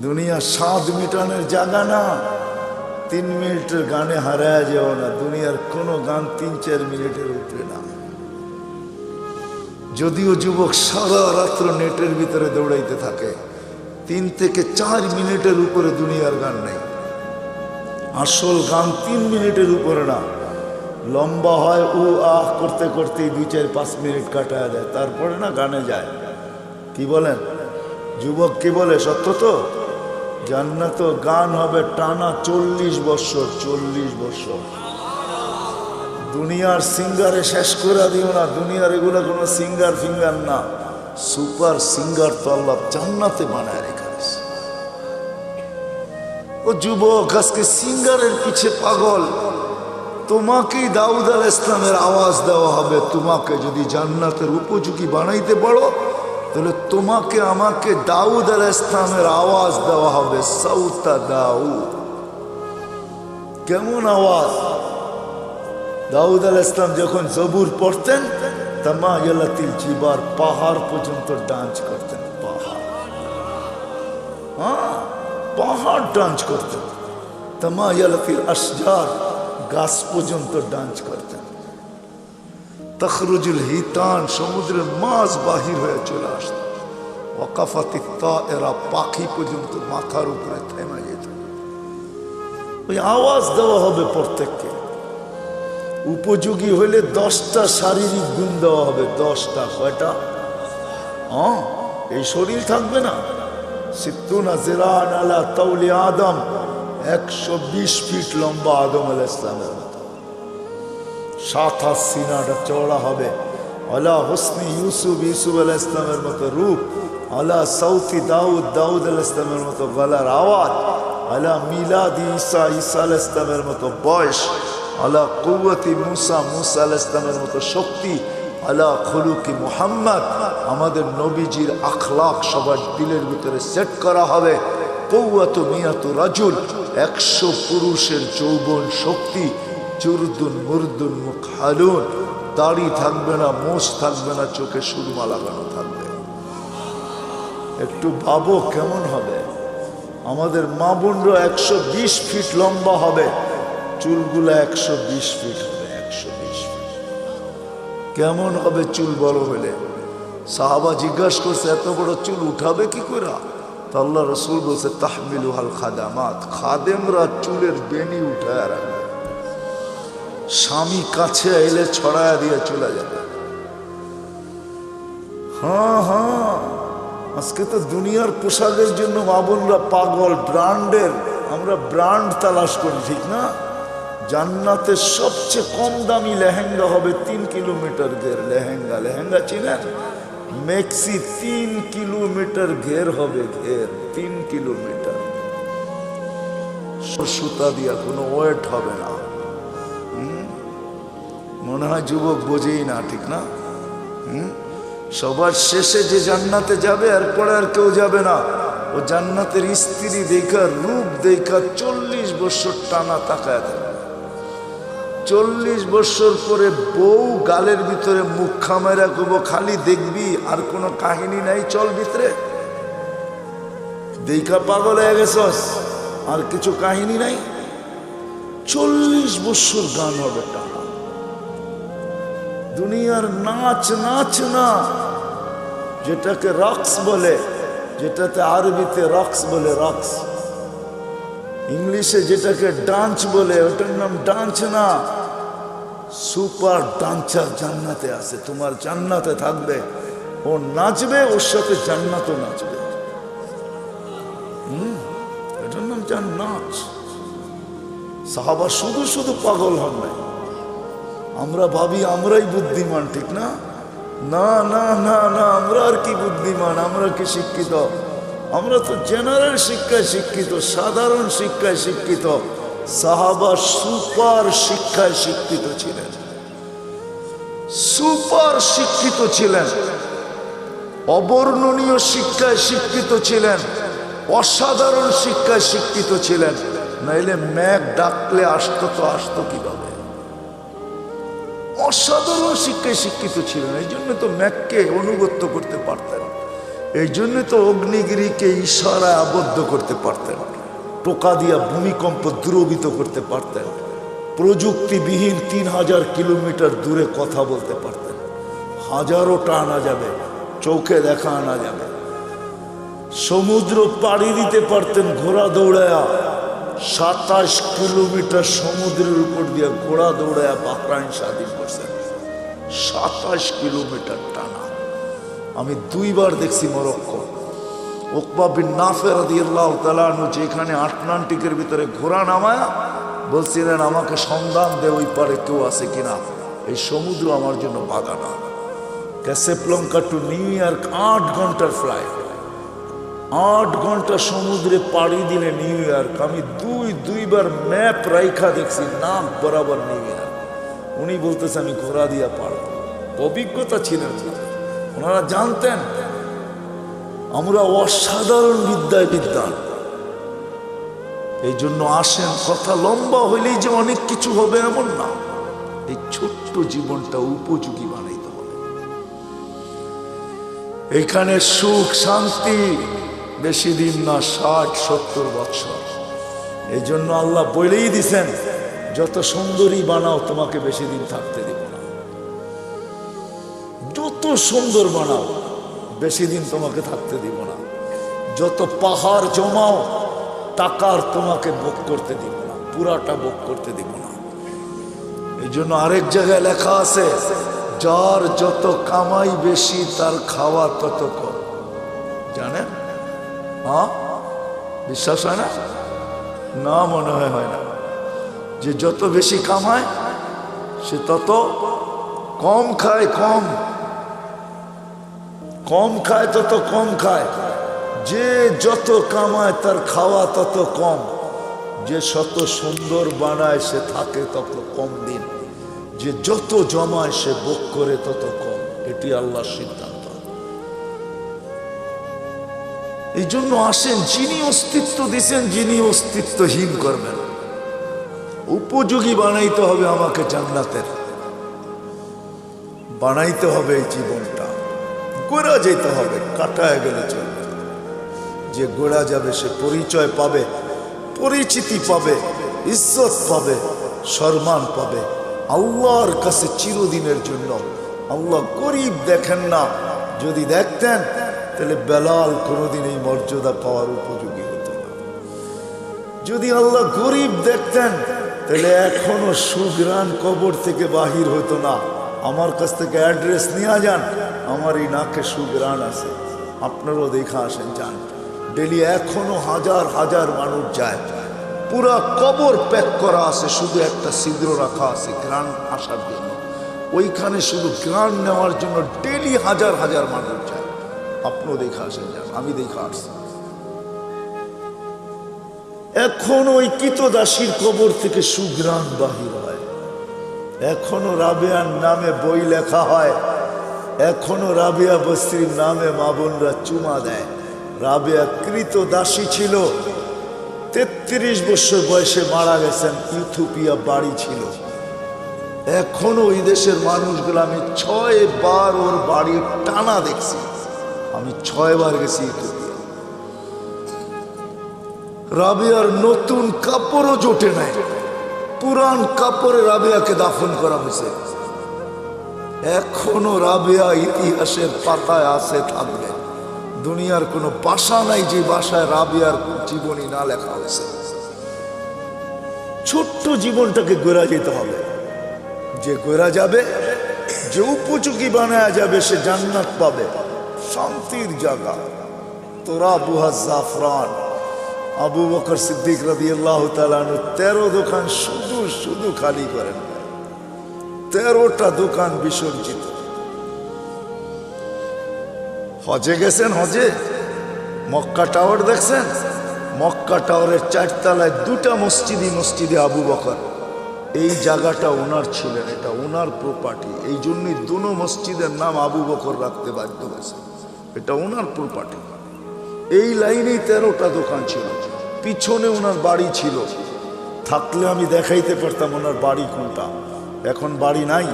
দুনিয়া স্বাদ মিটানোর জায়গা না। 3 মিনিটের গানে হারায় যাও না। দুনিয়ার কোনো গান 3-4 মিনিটের উপরে না। যদিও যুবক সারা রাত্র নেটের ভিতরে দৌড়াইতে থাকে, 3 থেকে 4 মিনিটের উপরে দুনিয়ার গান নেই। আসল গান 3 মিনিটের উপরে না। লম্বা হয় ও আহ করতে করতেই 2-4-5 মিনিট কাটায় দেয়, তারপরে না গানে যায়। কি বলেন যুবক, কি বলে? সত্য তো। জান্নাত গান হবে টানা 40 বছর। 40 বছর। দুনিয়ার সিঙ্গারে শেষ করে দিও না। দুনিয়ার এগুলো কোনো সিঙ্গার ফিঙ্গার না, সুপার সিঙ্গার তো আল্লাহ জান্নাতে বানায় রেখেছে। ও যুবক, আজকে সিঙ্গারের পিছে পাগল। তোমাকেই দাউদ আলাইহিস সালামের আওয়াজ দেওয়া হবে। তোমাকে যদি জান্নাতের উপযোগী বানাইতে পারো, তাহলে তোমাকে আমাকে দাউদ আলাইহিস সালামের আওয়াজ দেওয়া হবে। সাউতা দাউদ। কেমন আওয়াজ? দাউদ আলাইহিস সালাম যখন জবুর পড়তেন, তামায়ালাতিল জিবার, পাহাড় পর্যন্ত ডান্স করতেন। পাহাড়, হ্যাঁ, পাহাড় ডান্স করতেন। তামায়ালাতিল আশজার, গাছ পর্যন্ত ডান্স করতেন। তখরুজুল হিতান, সমুদ্রের মাছ বাহির হয়ে চলে আসত। ওয়াকাফাতিত তায়েরা, পাখি পর্যন্ত মাথার উপরে থেমে যেত। ওই আওয়াজ দেওয়া হবে প্রত্যেককে। উপযোগী হইলে 10টা শারীরিক গুণ দেওয়া হবে। 10টা। কয়টা? হ্যাঁ, এই শরীর থাকবে না। সিত্তুনা জিরান আলা তাওলি আদম, 120 ফিট লম্বা আদম আলাইহিস সালামের মতো। 7 হাত সিনাটা চওড়া হবে। আলা হুসনি ইউসুফ, ইউসুফ আলাইহিস সালামের মতো রূপ। আলা সাউতি দাউদ, দাউদ আলাইহিস সালামের মতো গলার আওয়াজ। আলা মিলাদি ঈসা, ঈসা আলাইহিস সালামের মতো বয়স। আলা কুওয়াতি মুসা, মুসা আলাইহিস সালামের মতো শক্তি। আলা খুলুকি মুহাম্মদ, আমাদের নবীজির আখলাক সবার দিলের ভিতরে সেট করা হবে। কুওয়াতু মিয়াতু রাজুল, 100 পুরুষের যৌবন শক্তি। জুরদুন মুরদুন মুকহালুন, দাড়ি থাকবে না, মোষ থাকবে না, চোখে সুরমা লাগানো থাকবে। একটু ভাবো কেমন হবে। আমাদের মা বোনরা 120 ফিট লম্বা হবে, চুলগুলা 120 ফিট হবে। 120 ফিট কেমন হবে চুল বড় হলে? সাহাবা জিজ্ঞাসা করছে, এত বড় চুল উঠাবে কি করে? তো আল্লাহ রসুল বলছে, তাহমিলুহাল খাদামাত, খাদেমরা চুলের বেনি উঠায় রাখবে। স্বামী কাছে এলে ছড়ায়া দিয়ে চলে যাবে। হ্যাঁ হ্যাঁ, আজকে তো দুনিয়ার পোশাকের জন্য মা বোনরা পাগল। ব্র্যান্ডের, আমরা ব্র্যান্ড তালাশ করি, ঠিক না? জান্নাতের সবচেয়ে কম দামি লেহেঙ্গা হবে 3 কিলোমিটার ঘের। লেহেঙ্গা, লেহেঙ্গা চিনেন? মেক্সি 3 কিলোমিটার ঘের হবে। ঘের 3 কিলোমিটার। সুতা দিয়া কোনো ওয়েট হবে না। মনে হয় যুবক বোঝেই না, ঠিক না? সবার শেষে যে জান্নাতে যাবে, এরপরে আর কেউ যাবে না। ও জান্নাতের স্ত্রী দেখা, রূপ দেখা 40 বছর টানা তাকায় থাকে। 40 বছর পরে বউ গালের ভিতরে মুখ খামাইরা কব, খালি দেখবি, আর কোনো কাহিনী নাই, চল ভিতরে। দেখা পাগল হয়ে গেছস, আর কিছু কাহিনী নাই। 40 বছর গান হবে টানা। দুনিয়ার নাচ, নাচ না, যেটাকে রক্স বলে, যেটাতে আরবিতে রক্স বলে, রক্স। ইংলিশে যেটাকে ডান্স বলে, ওটার নাম ডান্স না। সুপার ডান্সার জান্নাতে আছে। তোমার জান্নাতে থাকবে, ও নাচবে, ওর সাথে জান্নাতও নাচবে। এটার নাম জান্নাত। সাহাবা শুধু শুধু পাগল হন নাই। আমরা ভাবি আমরাই বুদ্ধিমান, ঠিক না? না না না না, আমরা আর কি বুদ্ধিমান, আমরা কি শিক্ষিত? আমরা তো জেনারেল শিক্ষায় শিক্ষিত, সাধারণ শিক্ষায় শিক্ষিত। সাহাবা সুপার শিক্ষায় শিক্ষিত ছিলেন। সুপার শিক্ষিত ছিলেন, অবর্ণনীয় শিক্ষায় শিক্ষিত ছিলেন, অসাধারণ শিক্ষায় শিক্ষিত ছিলেন। নাইলে ম্যাক ডাকলে আসতো তো আসতো কিভাবে? অসাধারণ শিক্ষায় শিক্ষিত ছিলেন, এই জন্য তো ম্যাককে অনুগত্য করতে পারতেন। এই জন্য তো অগ্নিগিরিকে ইশারায় আবদ্ধ করতে পারতেন, টোকা দিয়া ভূমিকম্প দ্রবিত করতে পারতেন, প্রযুক্তিবিহীন 3000 কিলোমিটার দূরে কথা বলতে পারতেন, হাজারোটা আনা যাবে, চোখে দেখা আনা যাবে, সমুদ্র পাড়ি দিতে পারতেন ঘোড়া দৌড়ায়া, 27 কিলোমিটার সমুদ্রের উপর দিয়ে ঘোড়া দৌড়ায়া বাহরাইন স্বাধীন করছেন, 27 কিলোমিটার টানা। আমি 2 বার দেখছি মরক্কো। উকবা বিন নাফে রাদিয়াল্লাহু তাআলা আনহু যেখানে আটলান্টিকের ভিতরে ঘোড়া নামায়া বলছিলেন, আমাকে সন্ধান দে ওই পারে কেউ আছে কিনা, এই সমুদ্র আমার জন্য বাধা না। ক্যাসাব্লাঙ্কা টু নিউ ইয়র্ক 8 ঘন্টার ফ্লাইট, 8 ঘন্টা সমুদ্রে পাড়ি দিলে নিউ ইয়র্ক। আমি দুইবার ম্যাপ রাইখা দেখছি, নাক বরাবর নিউ ইয়র্ক। উনি বলতেছে আমি ঘোড়া দিয়া পারব, অভিজ্ঞতা ছিলেন, ওনারা জানতেন আমরা অসাধারণ বিদ্যায় বিদ্যান। এই জন্য আসেন, কথা লম্বা হইলেই যে অনেক কিছু হবে এমন না, এই ছোট্ট জীবনটা উপযোগী বানাইতে হবে। এখানে সুখ শান্তি বেশি দিন না, 60-70 বছর। এই জন্য আল্লাহ বলেই দিছেন, যত সুন্দরী বানাও তোমাকে বেশি দিন থাকতে দিব না, যত সুন্দর বানাও বেশি দিন তোমাকে থাকতে দিব না, যত পাহাড় জমাও টাকার তোমাকে ভোগ করতে দিব না, পুরাটা ভোগ করতে দিব না। এই জন্য আরেক জায়গায় লেখা আছে, যার যত কামাই বেশি তার খাওয়া তত কম। জানেন? হ্যাঁ, বিশ্বাস হয় না? না, মনে হয় না। যে যত বেশি কামায় সে তত কম খায়, কম খায় তত কম খায়। যে যত কামায় তার খাওয়া তত কম। যে শত সুন্দর বানায় সে থাকে তত কম দিন। যে যত জমায় সে ভোগ করে তত কম। এটি আল্লাহর সিদ্ধান্ত। এই জন্য আসেন, যিনি অস্তিত্ব দিছেন, যিনি অস্তিত্বহীন করবেন, উপযোগী বানাইতে হবে আমাকে জান্নাতের, বানাইতে হবে এই জীবনটা। গোড়া যেতে হবে, কাটায় গেলে চলবে। যে গোড়া যাবে সে পরিচয় পাবে, পরিচিতি পাবে, ইজ্জত পাবে, সম্মান পাবে আল্লাহর কাছে চিরদিনের জন্য। আল্লাহ গরিব দেখেন না, যদি দেখতেন তাহলে বেলাল কোনোদিন এই মর্যাদা পাওয়ার উপযোগী হতো না। যদি আল্লাহ গরিব দেখতেন তাহলে এখনো সুগ্রাণ কবর থেকে বাহির হতো না। আমার কাছ থেকে অ্যাড্রেস নিয়ে যান, আমার এই নাকে সুগ্রাণ আছে, আপনারাও দেখা আসেন, যান। ডেলি এখনো হাজার হাজার মানুষ যায়, পুরা কবর প্যাক করা আছে, শুধু একটা ছিদ্র রাখা আছে গ্রাণ আসার জন্য। ওইখানে শুধু গ্রাণ নেওয়ার জন্য ডেলি হাজার হাজার মানুষ যায়। আপনিও দেখা আসেন, যান, আমি দেখা আসছি। এখন ওই কিতদাসীর কবর থেকে সুগ্রাণ বাহির হয়। এখনো রাবেয়ার নামে বই লেখা হয়, এখনো রাবেয়া বস্তির নামে মা বোনরা চুমা দেয়। রাবেয়া কৃতদাসী ছিল, 33 বছর বয়সে মারা গেছেন, ইথিওপিয়া বাড়ি ছিল। এখনো ওই দেশের মানুষগুলো, আমি 6 বার ওর বাড়ি টানা দেখছি, আমি 6 বার গেছি ইথিওপিয়া। রাবেয়ার নতুন কাপড়ও জোটে নাই, পুরান কাপড়ে রাবেয়াকে দাফন করা হয়েছে। এখনো রাবেয়া ইতিহাসের পাতায় আছে, থাকবে। দুনিয়ার কোনো ভাষা নাই যে ভাষায় রাবেয়ার জীবনী না লেখা হয়েছে। ছোট্ট জীবনটাকে গড়া যেতে হবে। যে গড়া যাবে, যে উপযোগী বানায়া যাবে, সে জান্নাত পাবে, শান্তির জায়গা। তোরা বুহা জাফরান, আবু বকর সিদ্দিক রাদিয়াল্লাহু তাআলা আনহু 13 দোকান শুধু খালি করেন, 13টা দোকান বিসর্জিত। হজে গেছেন, হজে মক্কা টাওয়ার দেখছেন? মক্কা টাওয়ারের 4 তলায় 2টা মসজিদে আবু বকর। এই জায়গাটা ওনার ছিলেন, এটা ওনার প্রপার্টি। এই জন্যই দুনো মসজিদের নাম আবু বকর রাখতে বাধ্য হয়েছে, এটা ওনার প্রপার্টি। এই লাইনেই 13টা দোকান ছিল। পিছনে ওনার বাড়ি ছিল, থাকলে আমি দেখাইতে পারতাম ওনার বাড়ি কোনটা। এখন বাড়ি নাই,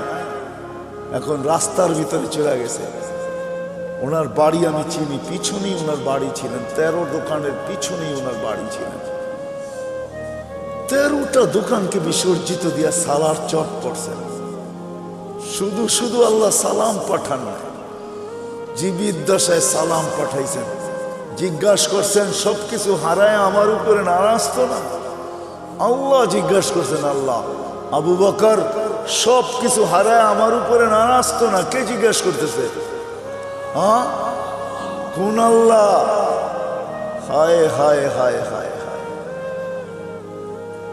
এখন রাস্তার ভিতরে চলে গেছে। ওনার বাড়ি আমি চিনি, পিছনেই ওনার বাড়ি ছিলেন, 13 দোকানের পিছনেই ওনার বাড়ি ছিলেন। 13টা দোকানকে বিসর্জিত দিয়া সালার চট পড়ছেন। শুধু শুধু আল্লাহ সালাম পাঠান না, জীবিত দশায় সালাম পাঠাইছেন। জিজ্ঞাসা করছেন সবকিছু হারায় আমার উপরে নারাজ তো না? আল্লাহ জিজ্ঞাসা করছেন, আল্লাহ আবু বকর সবকিছু হারায় আমার উপরে নারাজ তো না? কে জিজ্ঞাসা করতেছে? হ্যাঁ, কোন আল্লাহ? হায় হায় হায় হায় হায়।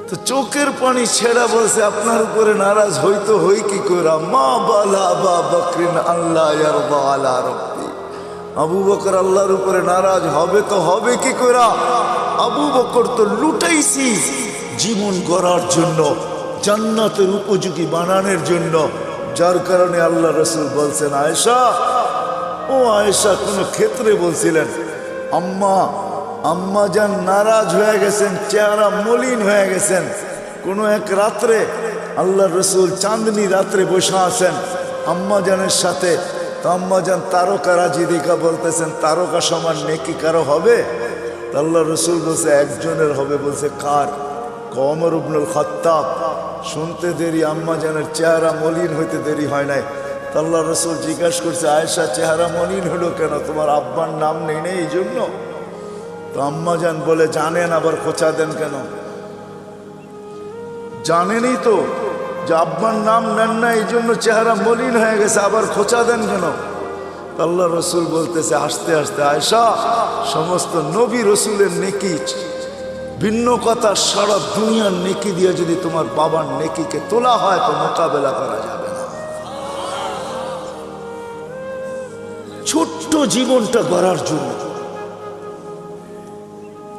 তো চোখের পানি ছেড়া বলছে আপনার উপরে নারাজ হইতো হই কি কইরা? মা বালা আবা বকরিন আল্লাহ ইয়ারদা আলা রাব্বি। আবু বকর আল্লাহর উপরে নারাজ হবে তো হবে কি কইরা? আবু বকর তো লুটাইছি জীবন গড়ার জন্য, জান্নাতের উপযোগী বানানোর জন্য, যার কারণে আল্লাহ রসুল বলছেন আয়েশা, ও আয়েশা, কোন ক্ষেত্রে বলছিলেন আম্মা যান নারাজ হয়ে গেছেন, চেহারা মলিন হয়ে গেছেন। কোন এক রাত্রে আল্লাহ রসুল চাঁদনি রাত্রে বসে আছেন আম্মা জানের সাথে। তো আম্মা যান তারকা রাজি দেখা বলতেছেন, তারকা সমান নেকি কারো হবে? আল্লাহ রসুল বলছে একজনের হবে। বলছে কার? ওমর ইবনুল খাত্তাব। শুনতে দেরি, আম্মা জানের চেহারা মলিন হইতে দেরি হয় নাই। আল্লাহ রসুল জিজ্ঞাসা করছে আয়েশা চেহারা মলিন হলো কেন? তোমার আব্বার নাম নেই নেই এই জন্য? তো আম্মা জান বলে জানেন, আবার খোঁচা দেন কেন? জানেনই তো যে আব্বার নাম নেন না, এই জন্য চেহারা মলিন হয়ে গেছে, আবার খোঁচা দেন কেন? আল্লাহ রসুল বলতেছে আস্তে আস্তে, আয়েশা সমস্ত নবী রসুলের নেকি ভিন্ন কথা, সারা দুনিয়ার নেকি দিয়ে যদি তোমার বাবার নেকিকে তোলা হয় তো মোকাবেলা করা যাবে না। ছোট্ট জীবনটা গড়ার জন্য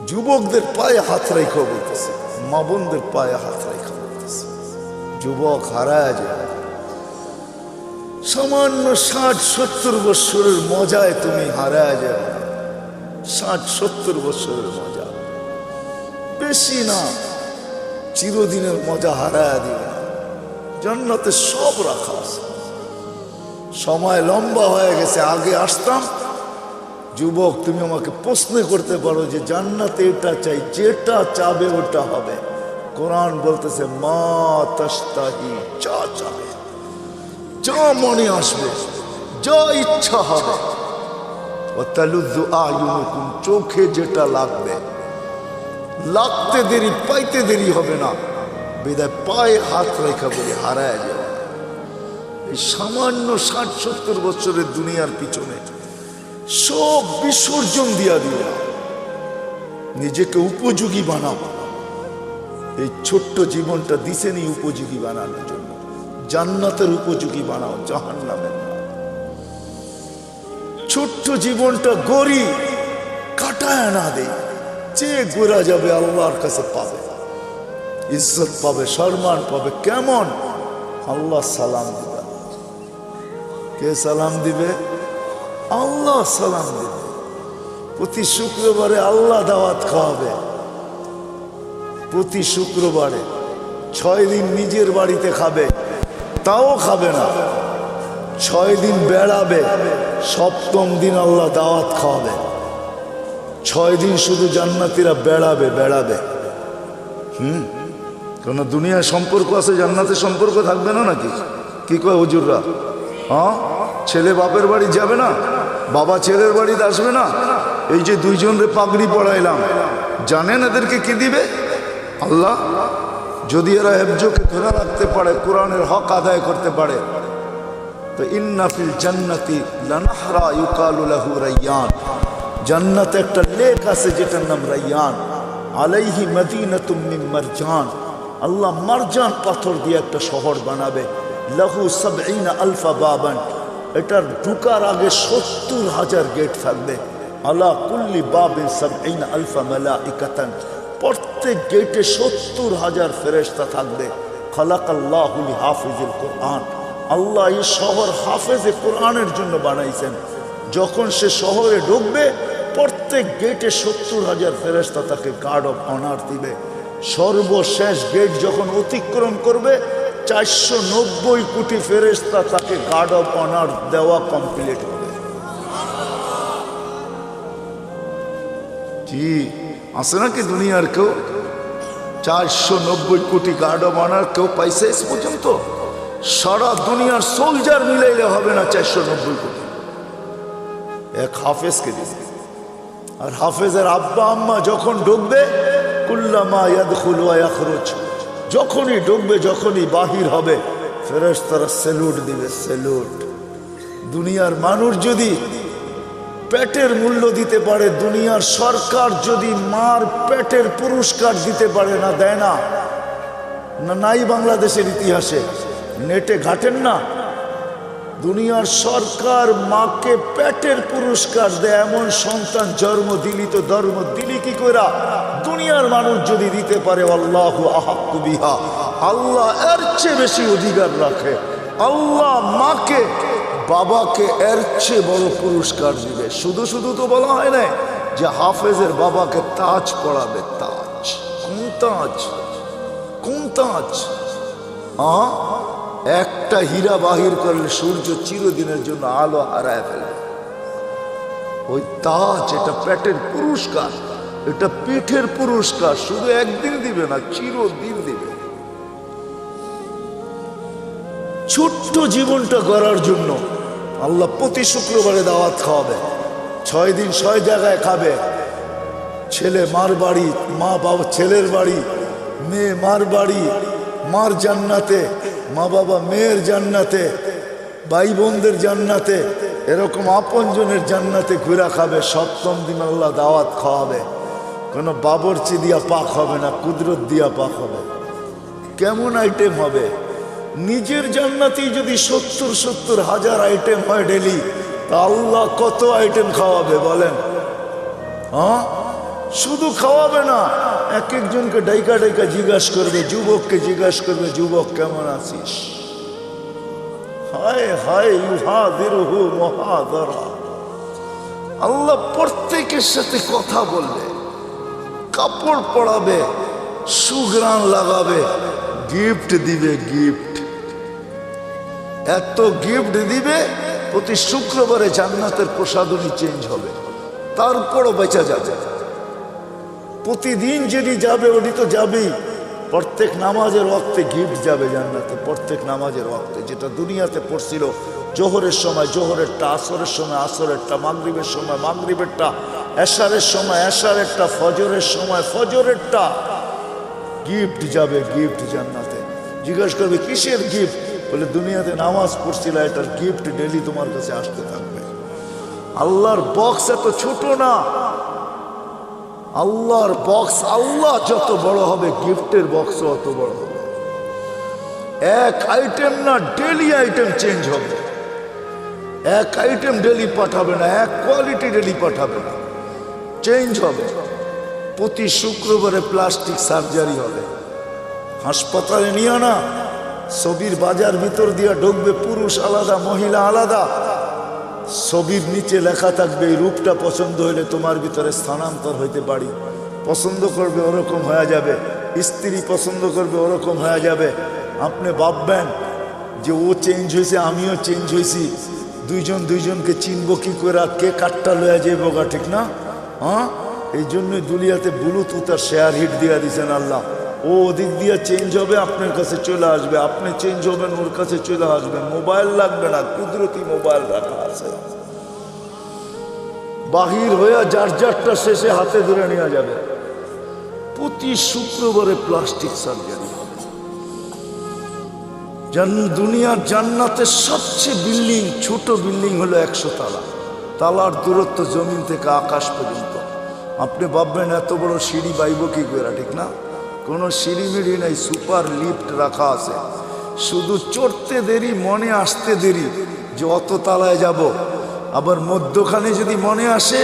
যুবকদের পায়ে হাত রেখে বলতেছে, মা বোনদের পায়ে হাত রেখে বলতেছে, যুবক হারায় যায়। সামান্য 60-70 বছরের মজায় তুমি হারায় যাবে। 60-70 বছরের মজা বেশি না, চিরদিনের মজা হারায় দিবে না। জান্নাতে সব রাখা আছে। সময় লম্বা হয়ে গেছে, আগে আসতাম। যুবক তুমি আমাকে প্রশ্ন করতে পারো যে জান্নাতে এটা চাই, যেটা চাবে ওটা হবে। কোরআন বলতেছে মা তাশতাহি, যা চাবে, যা মনে আসবে, যা ইচ্ছা হবে। ওয়াতালুযু আ'য়ুনুকুম, চোখে যেটা লাগবে, লাগতে দেরি পাইতে দেরি হবে না। বিদায় পায়ে হাত রেখা বলে হারায় যাবে। এই সামান্য 60-70 বছরের দুনিয়ার পিছনে সব বিসর্জন দিয়া দিবে, নিজেকে উপযোগী বানাবো। এই ছোট্ট জীবনটা দিছেনি উপযোগী বানানোর জন্য। জান্নাতের উপযোগী বানাও, জাহান্নামের না। ছোট্ট জীবনটা গড়ি, কাটায় না দেই, যে গোরা যাবে আল্লাহর কাছে পাবে, ইজ্জত পাবে, সম্মান পাবে। কেমন? আল্লাহ সালাম দিবে। কে সালাম দিবে? আল্লাহ সালাম দিবে। প্রতি শুক্রবারে আল্লাহ দাওয়াত খাওয়াবে। প্রতি শুক্রবারে 6 দিন নিজের বাড়িতে খাবে, তাও খাবে না। 6 দিন বেড়াবে, 7ম দিন আল্লাহ দাওয়াত খাওয়াবে। 6 দিন শুধু জান্নাতীরা বেড়াবে বেড়াবে। কেন দুনিয়ার সম্পর্ক আছে, জান্নাতের সম্পর্ক থাকবে না নাকি? কি কয় হুজুররা? হ্যাঁ, ছেলে বাপের বাড়ি যাবে না, বাবা ছেলের বাড়িতে আসবে না। এই যে 2 জনরে পাগড়ি পড়াইলাম, জানেন এদেরকে কি দিবে? আল্লাহ। যদি এরা হেফজকে ধরে রাখতে পারে, কোরআনের হক আদায় করতে পারে, তো ইন্না ফিল জান্নাতি লানাহরা ইউকালু লাহু রায়্যান, জান্নাতে একটা লেক আছে যেটার নাম রায়্যান। আলাইহি মদিনাতুম মিন মারজান, আল্লাহ মারজান পাথর দিয়ে একটা শহর বানাবে। লাহু 70 আলফা বাবান, এটার ঢুকার আগে 70,000 গেট থাকবে। আলা কুল্লি বাবিন 70 আলফা মালাইকাতান, প্রত্যেক গেটে 70,000 ফেরেশতা থাকবে। খালাকাল্লাহু লিহাফিজিল কোরআন, আল্লাহ এই শহর হাফেজে কোরআনের জন্য বানাইছেন। যখন সে শহরে ঢুকবে, প্রত্যেক গেটে 70,000 ফেরেশতা তাকে গার্ড অফ অনার দিবে। সর্বশেষ গেট যখন অতিক্রম করবে, 490 কোটি ফেরেশতা তাকে গার্ড অফ অনার দেওয়া কমপ্লিট হবে। কি আছে নাকি দুনিয়ার কেউ 490 কোটি গার্ডও বানার কেউ পাইছে এস পর্যন্ত? সারা দুনিয়ার সোলজার মিলাইলে হবে না 490 কোটি। এক হাফেজকে দিবে। আর হাফেজের আব্বা আম্মা যখন ঢুকবে, কুল্লামা ইয়াদখুলু ওয়া ইয়াখরুজ, যখনই ঢুকবে যখনই বাহির হবে ফেরেশতারা স্যালুট দিবে, স্যালুট। দুনিয়ার মানুষ যদি পেটের মূল্য দিতে পারে, দুনিয়ার সরকার যদি মার পেটের পুরস্কার দিতে পারে, না দেয় না? নাই বাংলাদেশের ইতিহাসে নেটে ঘাটেন না? দুনিয়ার সরকার মাকে পেটের পুরস্কার দেয়, এমন সন্তান জন্ম দিলি তো ধর্ম দিলি কি কইরা? দুনিয়ার মানুষ যদি দিতে পারে, আল্লাহু আহাক্কু বিহা, আল্লাহ এর চেয়ে বেশি অধিকার রাখে। আল্লাহ মাকে বাবাকে এর চেয়ে বড় পুরস্কার দিবে। শুধু শুধু তো বলা হয় না যে হাফেজের বাবাকে তাজ পড়াবে। তাজ? কোন তাজ? কোন তাজ? একটা হীরা বাহির করলে সূর্য চিরদিনের জন্য আলো হারায় ফেলবে। ওই তাজ, এটা পেটের পুরস্কার, এটা পিঠের পুরস্কার। শুধু একদিন দিবে না, চিরদিন দিবে। ছোট্ট জীবনটা গড়ার জন্য আল্লাহ প্রতি শুক্রবারে দাওয়াত খাওয়াবে। 6 দিন 6 জায়গায় খাবে। ছেলে মার বাড়ি, মা বাবা ছেলের বাড়ি, মেয়ে মার বাড়ি, মার জান্নাতে, মা বাবা মেয়ের জান্নাতে, ভাই বোনদের জান্নাতে, এরকম আপনজনের জান্নাতে ঘুরা খাবে। 7ম দিন আল্লাহ দাওয়াত খাওয়াবে। কোনো বাবরচি দিয়া পাক হবে না, কুদরত দিয়া পাক হবে। কেমন আইটেম হবে? নিজের জান্নাতেই যদি 70 হাজার আইটেম হয় ডেলি, তা আল্লাহ কত আইটেম খাওয়াবে বলেন? শুধু খাওয়াবে না, এক একজনকে ডাইকা ডাইকা জিজ্ঞাসা করবে। যুবককে জিজ্ঞাসা করবে, যুবক কেমন আছিস? হায় হায় ইউহাদিরুহু মুহাদারা। আল্লাহ প্রত্যেকের সাথে কথা বলবে, কাপড় পরাবে, সুঘ্রাণ লাগাবে, গিফট দিবে। গিফট, এত গিফট দিবে, প্রতি শুক্রবারে জান্নাতের প্রসাদনী চেঞ্জ হবে। তারপরও বেঁচে যাবে। প্রতিদিন যেটি যাবে ওটি তো যাবেই। প্রত্যেক নামাজের ওয়াক্তে গিফট যাবে জান্নাতে। প্রত্যেক নামাজের ওয়াক্তে, যেটা দুনিয়াতে পড়ছিল জোহরের সময় জোহরেরটা, আসরের সময় আসরেরটা, মাগরিবের সময় মাগরিবেরটা, এশারের সময় এশারেরটা, ফজরের সময় ফজরেরটা, গিফট যাবে। গিফট জান্নাতে। জিজ্ঞাসা করবে কিসের গিফট? বলে দুনিয়াতে নামাজ পড়ছিল, এটার গিফট ডেলি তোমার কাছে আসতে থাকবে। আল্লাহর বক্স এত ছোট না। আল্লাহর বক্স, আল্লাহ যত বড় হবে গিফটের বক্সও অত বড় হবে। এক আইটেম না, ডেলি আইটেম চেঞ্জ হবে। এক আইটেম ডেলি পাঠাবে না, এক কোয়ালিটি ডেলি পাঠাবে না, চেঞ্জ হবে। প্রতি শুক্রবারে প্লাস্টিক সার্জারি হবে। হাসপাতালে নিয়ে না, ছবির বাজার ভিতর দিয়ে ঢুকবে, পুরুষ আলাদা মহিলা আলাদা। ছবির নিচে লেখা থাকবে, এই রূপটা পছন্দ হইলে তোমার ভিতরে স্থানান্তর হইতে পারি। পছন্দ করবে ওরকম হয়ে যাবে, স্ত্রী পছন্দ করবে ওরকম হয়ে যাবে। আপনি ভাববেন যে ও চেঞ্জ হয়েছে, আমিও চেঞ্জ হয়েছি, দুইজন দুইজনকে চিনব কি করে? কে কাঠটা লয়ে যাইব গা, ঠিক না? এই জন্যই দুনিয়াতে ব্লুটুথ আর শেয়ার হিট দিয়ে দিয়েছেন আল্লাহ। ও ওদিক দিয়ে চেঞ্জ হবে, আপনার কাছে চলে আসবে। আপনি চেঞ্জ হবেন, ওর কাছে চলে আসবে। মোবাইল লাগবে না, কুদরতি মোবাইল রাখা আছে। বাহির হয়ে যার যারটা শেষে হাতে ধরে নেওয়া যাবে। প্রতি শুক্রবারে প্লাস্টিক সার্জারি হবে। দুনিয়ার জান্নাতের সবচেয়ে বিল্ডিং, ছোট বিল্ডিং হলো 100 তালা। তালার দূরত্ব জমিন থেকে আকাশ পর্যন্ত। আপনি ভাববেন এত বড় সিঁড়ি বাইব কি করে, ঠিক না? কোনো সিঁড়ি মিড়ি নেই, সুপার লিফট রাখা আছে। শুধু চড়তে দেরি, মনে আসতে দেরি যে অত তালায় যাব। আবার মধ্যখানে যদি মনে আসে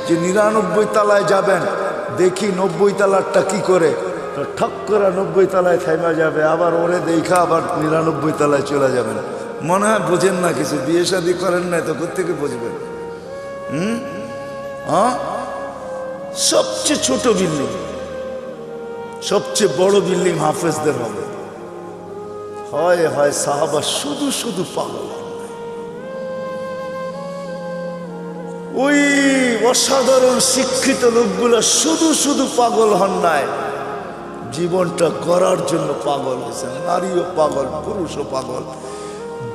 যে 99 তালায় যাবেন, দেখি 90 তালারটা কি করে, ঠক করে 90 তালায় থেমে যাবে। আবার ওরে দেখা আবার 99 তালায় চলে যাবেন। মনে হয় বোঝেন না কিছু, বিয়ে শাদী করেন না, তো কোথেকে বুঝবেন? সবচেয়ে ছোট বিল্ডিং, সবচেয়ে বড় বিল্ডিং হাফেজদের হবে। হয় হয় সাহাবা শুধু শুধু পাগল। ওই অসাধারণ শিক্ষিত লোকগুলো শুধু শুধু পাগল হন নাই, জীবনটা গড়ার জন্য পাগল হয়েছে। নারীও পাগল, পুরুষও পাগল,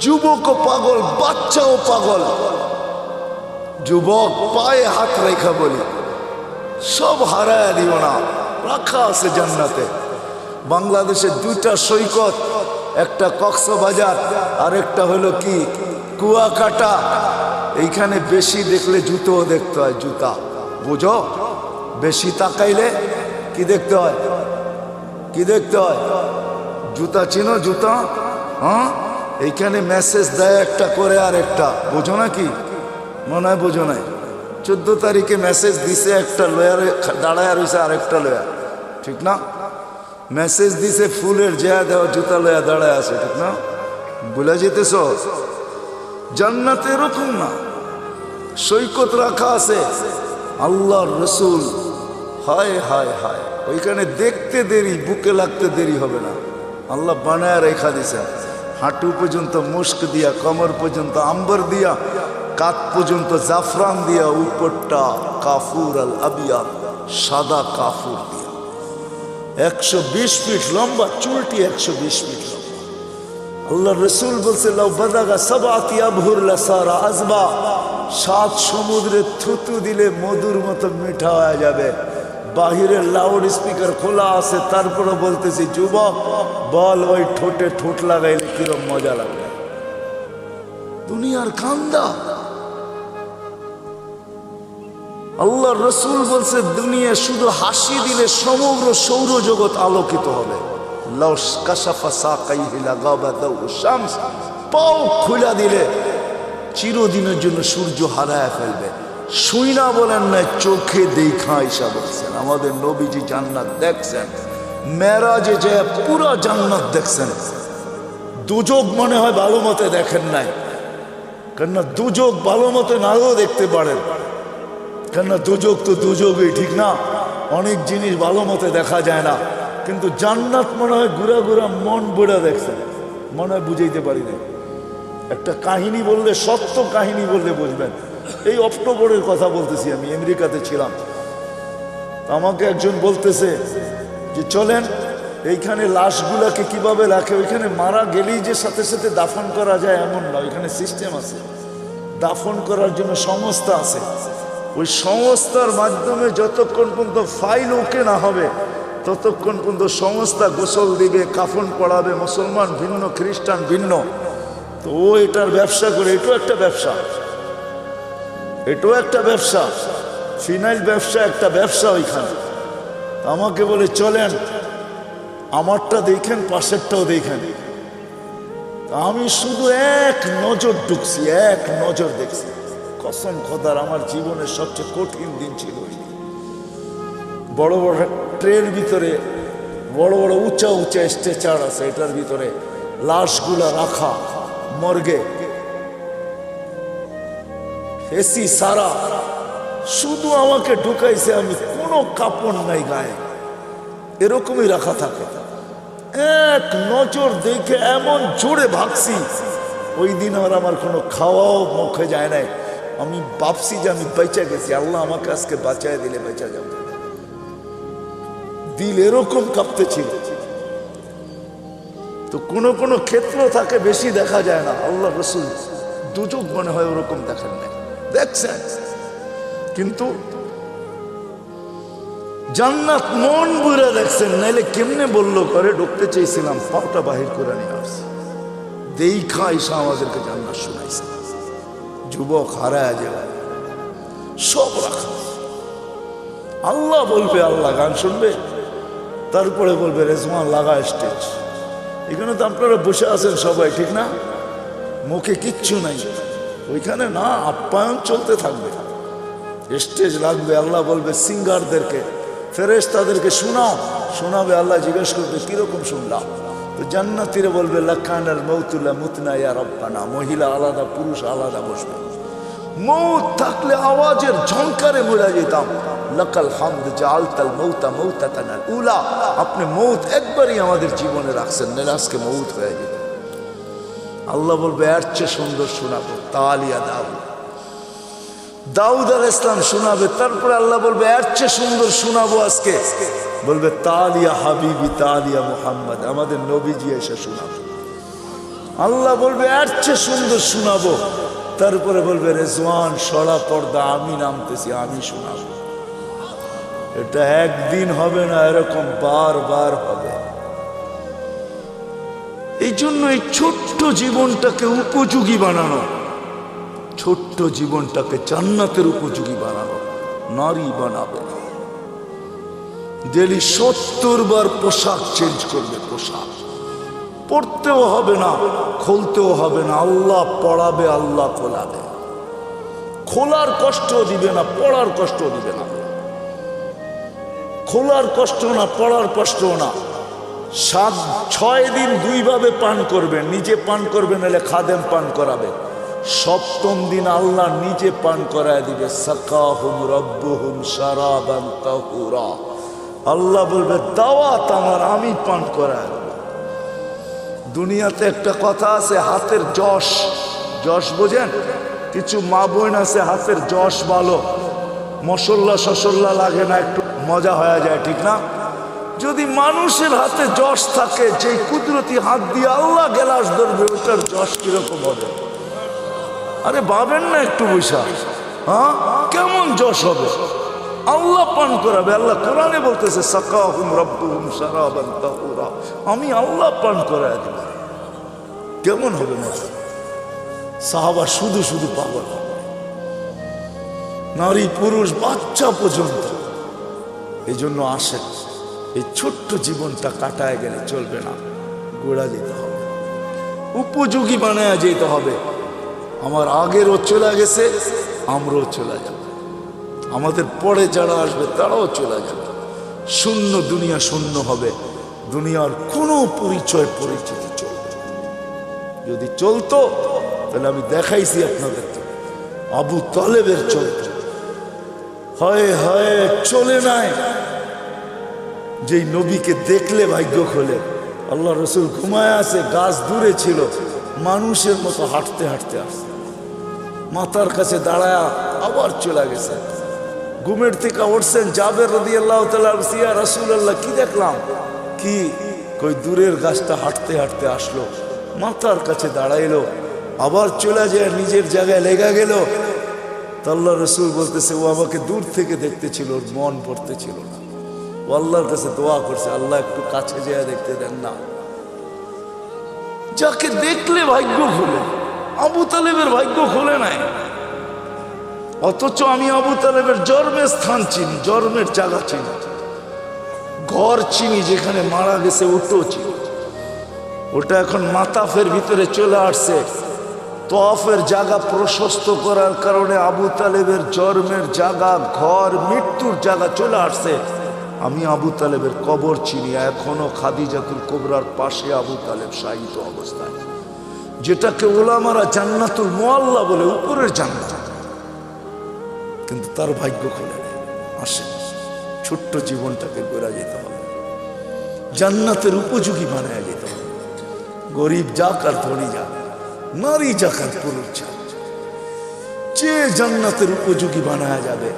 যুবকও পাগল, বাচ্চাও পাগল। যুবক পায়ে হাত রেখা বলি, সব হারায় দিও না, রাখা আছে জান্নাতে। বাংলাদেশের দুইটা সৈকত, একটা কক্সবাজার আর একটা হলো কি কুয়াকাটা। এইখানে বেশি দেখলে জুতোও দেখতে হয়, জুতা বুঝো, বেশি তাকাইলে কি দেখতে হয়, কি দেখতে হয়, জুতা চিনো, জুতা। হ্যাঁ, এইখানে মেসেজ দেয় একটা করে আর একটা, বোঝো না কি? মনে হয় বোঝো নাই। 14 তারিখে মেসেজ দিছে, একটা লয়ারে দাঁড়ায় রয়েছে আর একটা লয়া, ঠিক না? মেসেজ দিছে ফুলের জেয়া দেওয়া, জুতা লয়া দাঁড়ায় আছে, ঠিক না? ভুলে যেতেছ? জান্নাতে এরকম না, সৈকত রাখা আছে। আল্লাহর রসুল, হায় হায় হায়, ওইখানে দেখতে দেরি, বুকে লাগতে দেরি হবে না। আল্লাহ বানায় রেখা দিছে, হাঁটু পর্যন্ত মুস্ক দিয়া, কমর পর্যন্ত আম্বর দিয়া, কাত পর্যন্ত জাফরান দিয়া, উপরটা কাফুর আল আবিয়া, সাদা কাফুর দিয়া। 120 ফিট লম্বা, চুলটি 120 ফিট লম্বা। আল্লাহ রসুল বলছে, লাউ বাদাগা সাবাতি আবহুর লাসারা আজবা, 7 সমুদ্রে থুতু দিলে মধুর মতো মিঠা হয়ে যাবে। বাহিরের লাউড স্পিকার খোলা আছে, তারপরে বলতেছি, যুবক বল, ওই ঠোঁটে ঠোঁট লাগাইলে কিরম মজা লাগবে। দুনিয়ার কান্দা। আল্লাহ রসুল বলছে, দুনিয়া শুধু হাসি দিলে সমগ্র সৌরজগৎ আলোকিত হবে। পাও খুলা দিলে চিরদিনের জন্য সূর্য হারায় ফেলবে। শুই না বলেন না, চোখে দেখা ঈশা বলছেন। আমাদের নবীজি জান্নাত দেখছেন, মেরাজে যে পুরো জান্নাত দেখছেন। দুযোগ মনে হয় ভালো মতে দেখেন নাই, কেননা দুযোগ ভালো মতে নাও দেখতে পারেন, কেননা দুযোগ তো দুযোগই, ঠিক না? অনেক জিনিস ভালো মতে দেখা যায় না, কিন্তু জান্নাত মনে হয় ঘুরা ঘুরা মন বুড়া দেখছেন, মনে হয় বুঝাইতে পারি না। একটা কাহিনী বললে, সত্য কাহিনী বললে বুঝবেন। এই অক্টোবরের কথা বলতেছি, আমি আমেরিকাতে ছিলাম। আমাকে একজন বলতেছে যে চলেন, এইখানে লাশগুলাকে কিভাবে রাখে, ওইখানে মারা গেলেই যে সাথে সাথে দাফন করা যায় এমন না, ওইখানে সিস্টেম আছে, দাফন করার জন্য সংস্থা আছে। ওই সংস্থার মাধ্যমে যতক্ষণ পর্যন্ত ফাইল ওকে না হবে, ততক্ষণ পর্যন্ত সংস্থা গোসল দিবে, কাফন পড়াবে। মুসলমান ভিন্ন, খ্রিস্টান ভিন্ন, তো ও এটার ব্যবসা করে। এটাও একটা ব্যবসা, এটাও একটা ব্যবসা, ফিনাইল ব্যবসা, একটা ব্যবসা ওইখানে। আমাকে বলে চলেন, আমারটা দেখেন, পাশেরটাও দেখেন। আমি শুধু এক নজর ঢুকছি, এক নজর দেখছি। কসম খোদার, আমার জীবনের সবচেয়ে কঠিন দিন ছিল ওই দিন। বড় বড় ট্রের ভিতরে বড় বড় উঁচা উঁচা স্ট্রেচার আছে, এটার ভিতরে লাশগুলা রাখা, মর্গে এসি সারা, শুধু আমাকে ঢুকাইছে, আমি কোনো কাপড় নাই গায়ে, এরকমই রাখা থাকে। এক নজর দেখে এমন জোরে ভাগছি, ওই দিন আর আমার কোনো খাওয়াও মুখে যায় নাই। আমি ভাবছি যে আমি বেঁচে গেছি, আল্লাহ আমাকে আজকে বাঁচায় দিলে বেঁচে যাব। দিল এরকম কাঁপতেছিল। তো কোনো কোনো ক্ষেত্র থাকে বেশি দেখা যায় না। আল্লাহ রসুল দুযোগ মনে হয় ওরকম দেখেন না, দেখছেন, কিন্তু জান্নাত মন বুড়া দেখছেন। নাইলে কেমনে বললো করে ঢুকতে চেয়েছিলাম, পাটা বাহির করে নিয়ে আসছে। দেখা ঈশা আমাদেরকে জান্নাত শোনাইছে। যুবক হারায় যাবে, সব রাখা। আল্লাহ বলবে, আল্লাহ গান শুনবে, তারপরে বলবে রেজওয়ান লাগা স্টেজ। এখানে তো আপনারা বসে আছেন সবাই, ঠিক না? মুখে কিচ্ছু নাই, ওইখানে না, আপ্যায়ন চলতে থাকবে। স্টেজ লাগবে, আল্লাহ বলবে সিঙ্গারদেরকে, ফেরেশতাদেরকে শোনাও, শোনাবে। আল্লাহ জিজ্ঞেস করবে কিরকম শুনলাম? তো জান্নাতীরা বলবে লাকানাল মাউতুলা মুতনা ইয়া রাব্বানা। মহিলা আলাদা, পুরুষ আলাদা বসবে। মৌত থাকলে আওয়াজের ঝংকারে মরে যেতাম। লাকাল হামদ জাআলতাল মাউতা মাউতাতানাল উলা। আপনি মৌত একবারই আমাদের জীবনে রাখছেন, নাহলে আজকে মৌত হয়ে যেত। আল্লাহ বলবে এর চেয়ে সুন্দর শোনাবো, তালিয়া দাও। দাউদ আলাইহিস সালাম শোনাবে, তারপরে আল্লাহ বলবে এর চেয়ে সুন্দর শোনাবো আজকে, বলবে তালিয়া হাবিবি তালিয়া মুহাম্মদ, আমাদের নবীজি এসে শোনাবে। আল্লাহ বলবে এর চেয়ে সুন্দর শোনাবো, তারপরে বলবে রেজওয়ান সরা পর্দা আমি নামতেছি, আমি শোনাবো। এটা একদিন হবে না, এরকম বারবার হবে। এই জন্য এই ছোট্ট জীবনটাকে উপযোগী বানানো, ছোট্ট জীবনটাকে জান্নাতের উপযোগী বানানো। নারী বানাবে, ডেলি 70 বার পোশাক চেঞ্জ করবে, পোশাক পড়তেও হবে না, খুলতেও হবে না, আল্লাহ পড়াবে, আল্লাহ খোলাবে। খোলার কষ্ট দিবে না, পড়ার কষ্ট দিবে না, খোলার কষ্ট না, পড়ার কষ্ট না। 6 দিন 2 ভাবে পান করবেন, নিজে পান করবেন, এলে খাদেম পান করাবে। 7ম দিন আল্লাহ নিজে পান করায় দিবে। সাকাহুম রব্বুহুম শারাবান তাহুরা, আল্লাহ বলবে দাওয়াত আমার, আমি পান করায় দেব। দুনিয়াতে একটা কথা আছে, হাতের যশ, যশ বোঝেন? কিছু মা বোন আছে হাতের যশ ভালো, মশল্লা শসল্লা লাগে না, একটু মজা হয়ে যায়, ঠিক না? যদি মানুষের হাতে যশ থাকে, যে কুদরতি হাত দিয়ে আল্লাহ গেলাস ধরবে, ওটার যশ কিরকম হবে? আরে ভাবেন না একটু বৈশা, হ্যাঁ কেমন যশ হবে? আল্লাহ পান করাবে। আল্লাহ কোরআনে বলতেছে সাকাহুম রব্বুহুম শারাবান তাহুরা, আমি আল্লাহ পান করায় দেব। কেমন হবে না? সাহাবা শুধু শুধু পাগল, নারী পুরুষ বাচ্চা পর্যন্ত। এই জন্য আসে, এই ছোট্ট জীবনটা কাটায় গেলে চলবে না, গোড়া যেতে হবে, উপযোগী বানায় যেতে হবে। আমার আগেরও চলে গেছে, আমরাও চলে যাব, আমাদের পরে যারা আসবে তারাও চলে যাবে। শূন্য দুনিয়া, শূন্য হবে, দুনিয়ার কোনো পরিচয় পরিচিতি চলবে। যদি চলতো তাহলে আমি দেখাইছি আপনাদেরকে, আবু তালেবের চলত, হয় হয় চলে নাই, যেই নবীকে দেখলে ভাগ্য খোলে। আল্লাহ রসুল ঘুমায় আছে, গাছ দূরে ছিল, মানুষের মতো হাঁটতে হাঁটতে আসছে, মাথার কাছে দাঁড়ায় আবার চলে গেছে। ঘুমের থেকে উঠছেন, জাবের রাদিয়াল্লাহু তাআলা, ইয়া রাসূলুল্লাহ কি দেখলাম? কি কই দূরের গাছটা হাঁটতে হাঁটতে আসলো, মাথার কাছে দাঁড়াইলো, আবার চলে যায় নিজের জায়গায় লেগে গেল। তো আল্লাহ রসুল বলতেছে ও আমাকে দূর থেকে দেখতেছিল, ওর মন পড়তেছিল না, ও আল্লাহর কাছে দোয়া করছে, আল্লাহ একটু কাছে যেয়ে দেখতে দেন না। যাকে দেখলে ভাগ্য খুলে, আবু তালেবের ভাগ্য খুলে নাই। অথচ আমি আবু তালেবের জন্মের স্থান চিনি, জন্মের জায়গা চিনি, ঘর চিনি, যেখানে মারা গেছে ওটাও চিনি। ওটা এখন মাতাফের ভিতরে চলে আসছে। তওয়াফের জায়গা প্রশস্ত করার কারণে আবু তালেবের জন্মের জায়গা, ঘর, মৃত্যুর জায়গা চলে আসছে। আমি আবু তালেবের কবর চিনি, এখনো খাদিজাতুল কুবরার পাশে আবু তালেব শায়িত অবস্থায়, যেটাকে ওলামারা জান্নাতুল মুআল্লা বলে, উপরের জান্নাত। কিন্তু তার ভাগ্য খুলে আসে। ছোট্ট জীবনটাকে গড়া যেতে হবে, জান্নাতের উপযোগী বানায় যেতে হবে। গরিব যাক আর ধনী যাক, নারী যাক আর পুরুষ যাক, যে জান্নাতের উপযোগী বানায় যাবে,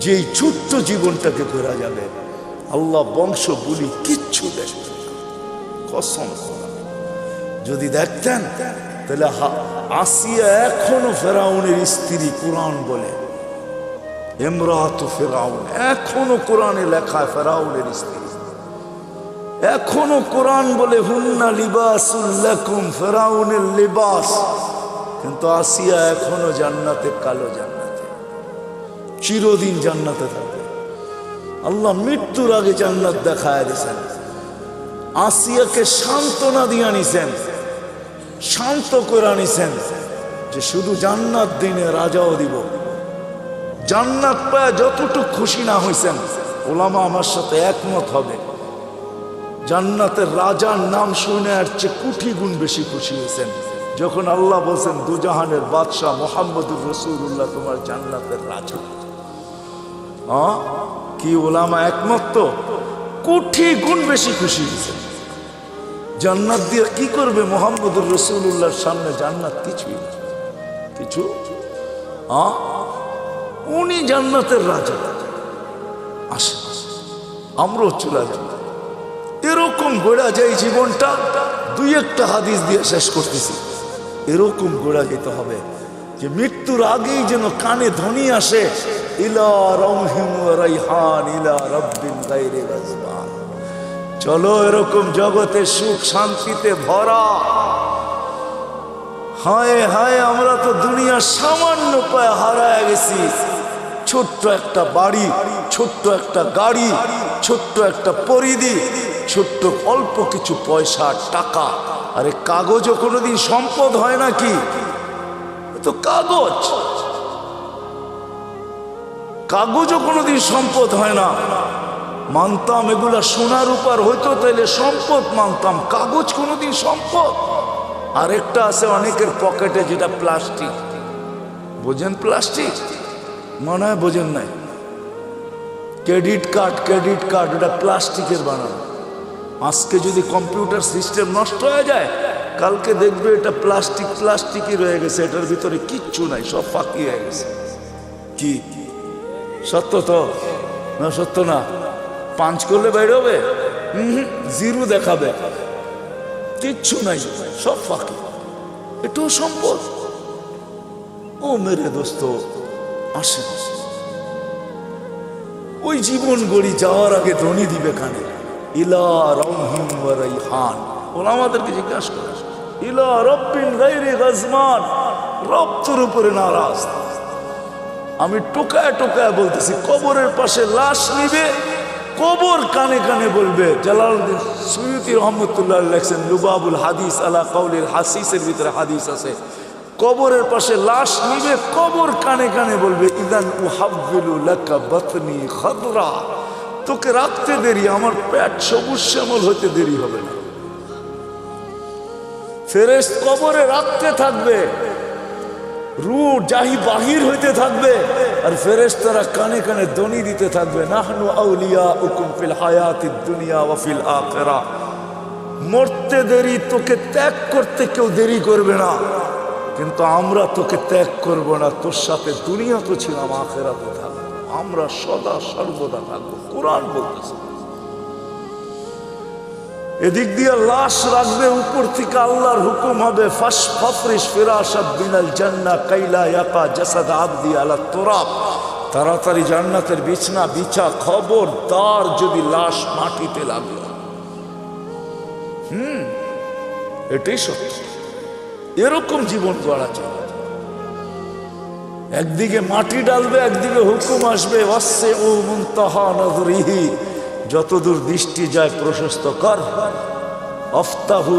যেই ছোট্ট জীবনটাকে গড়া যাবে, আল্লাহ বংশ বলি কিচ্ছু দেখবেন না, কসম। যদি দেখতেন তাহলে আসিয়া এখনো ফেরাউনের স্ত্রী, কোরআন বলে ইমরাতু ফেরাউন, এখনো কোরআনে লেখা ফেরাউনের স্ত্রী, এখনো কোরআন বলে হুন্না লিবাসুল লাকুম, ফেরাউনের লিবাস। কিন্তু আসিয়া এখনো জান্নাতে, কালো জান্নাতে, চিরদিন জান্নাতে থাকবে। আল্লাহ মৃত্যুর আগে জান্নাত দেখায় দিয়েছেন, আসিয়াকে সান্ত্বনা দিয়ে আনিছেন, শান্ত করে আনিছেন, যে শুধু জান্নাত দিনে রাজাও দিব। জান্নাত পায় যতটুকু খুশি না হয়েছেন, ওলামা আমার সাথে একমত হবে, জান্নাতের রাজার নাম শুনে আর চেয়ে কোটি গুণ বেশি খুশি হয়েছেন যখন আল্লাহ বলছেন দুজাহানের বাদশাহ মুহাম্মদুর রাসূলুল্লাহ তোমার জান্নাতের রাজা। কি ওলামা একমত? তো কোটি গুণ বেশি খুশি হয়েছেন। জান্নাত দিয়ে কি করবে? মুহাম্মদুর রাসূলুল্লাহর সামনে জান্নাত কিছুই না, কিছু উনি জান্নাতের রাজা। আসে আমরাও চলে যাব। এরকম গোড়া যায় জীবনটা। দুই একটা হাদিস দিয়ে শেষ করতেছি। এরকম গোড়া যেতে হবে যে মৃত্যুর আগেই যেন কানে ধ্বনি আসে, ইলা রাউহিন ওয়া রাইহান ইলা রাব্বিন গায়রি গাজবান। চলো এরকম জগতে সুখ শান্তিতে ভরা। হায় হায়, আমরা তো দুনিয়ার সামান্য পায়ে হারায় গেছি। ছোট্ট একটা বাড়ি, ছোট্ট একটা গাড়ি, ছোট্ট একটা পরিধি, ছোট্ট অল্প কিছু পয়সা টাকা। আরে কাগজও কোনোদিন সম্পদ হয় নাকি? তো কাগজ, কাগজও কোনোদিন সম্পদ হয় না। মানতাম এগুলা সোনার উপর হইতো তাইলে সম্পদ মানতাম, কাগজ কোনোদিন সম্পদ। আরেকটা আছে অনেকের পকেটে, যেটা প্লাস্টিক। বোঝেন প্লাস্টিক? মনে হয় বোঝেন নাই। ক্রেডিট কার্ড, ক্রেডিট কার্ড এটা প্লাস্টিকের বানানো। আজকে যদি কম্পিউটার সিস্টেম নষ্ট হয়ে যায়, কালকে দেখবে এটা প্লাস্টিক প্লাস্টিকই রয়ে গেছে, এটার ভিতরে কিচ্ছু নাই, সব ফাঁকি হয়ে গেছে। কি সত্য তো না? সত্য না? পাঁচ করলে বাইরে হবে, জিরো দেখাবে, কিচ্ছু নাই, সব ফাঁকি। এটাও সম্পদ। ও মেরে দোস্ত, আসে ওই জীবন গড়ি যাওয়ার আগে ধ্বনি দিবে কানে, ইলা রাউহিন ওয়া রাইহান। ওরা আমাদেরকে জিজ্ঞাসা করে, ইলা রাব্বিন গায়রি গাজমান, রব তোর উপরে নারাজ। আমি টোকায় টোকায় বলতেছি, কবরের পাশে লাশ নিবে, কবর কানে কানে বলবে। জালালউদ্দিন সুয়ুতী রহমতুল্লাহ লেখছেন লুবাবুল হাদিস আলা কাউলিল হাসিসের ভিতরে হাদিস আছে, কবরের পাশে লাশ নিবে, কবর কানে কানে বলবে, ইদান উহাব্বিলু লাকা বাতনি খাদরা, তোকে রাখতে দেরি, আমার পেট সবুজ শ্যামল হইতে দেরি হবে না। ফেরেশত কবরে রাখতে থাকবে, রূহ জাহি বাহির হইতে থাকবে, আর ফেরেশতারা কানে কানে ধ্বনি দিতে থাকবে, নাহনু আউলিয়াউকুম ফিল হায়াতিদ দুনিয়া ওয়া ফিল আখিরাহ। মরতে দেরি, তোকে ত্যাগ করতে কেউ দেরি করবে না, কিন্তু আমরা তোকে ত্যাগ করব না। তোর সাথে দুনিয়া তো ছিলাম, আখিরাতে থাকবো, আমরা সদা সর্বদা থাকবো। কোরআন বলতেছে। এদিক দিয়ে লাশ রাখবে, উপর থেকে আল্লাহর হুকুম হবে, ফাফরিশ ফিরাশাব মিনাল জান্নাহ কাইলা ইয়াকা জাসাদ আবদি আলা তুরাব, তাড়াতাড়ি জান্নাতের বিছনা বিছা। খবরদার যদি লাশ মাটিতে লাগলো। এটাই সত্য। এরকম জীবন গড়া যায়। একদিকে মাটি ডালবে, একদিকে হুকুম আসবে, ওয়াসসিউ মুনতাহা নাযরিহি, যতদূর দৃষ্টি যায় প্রশস্ত কর। আফতাহু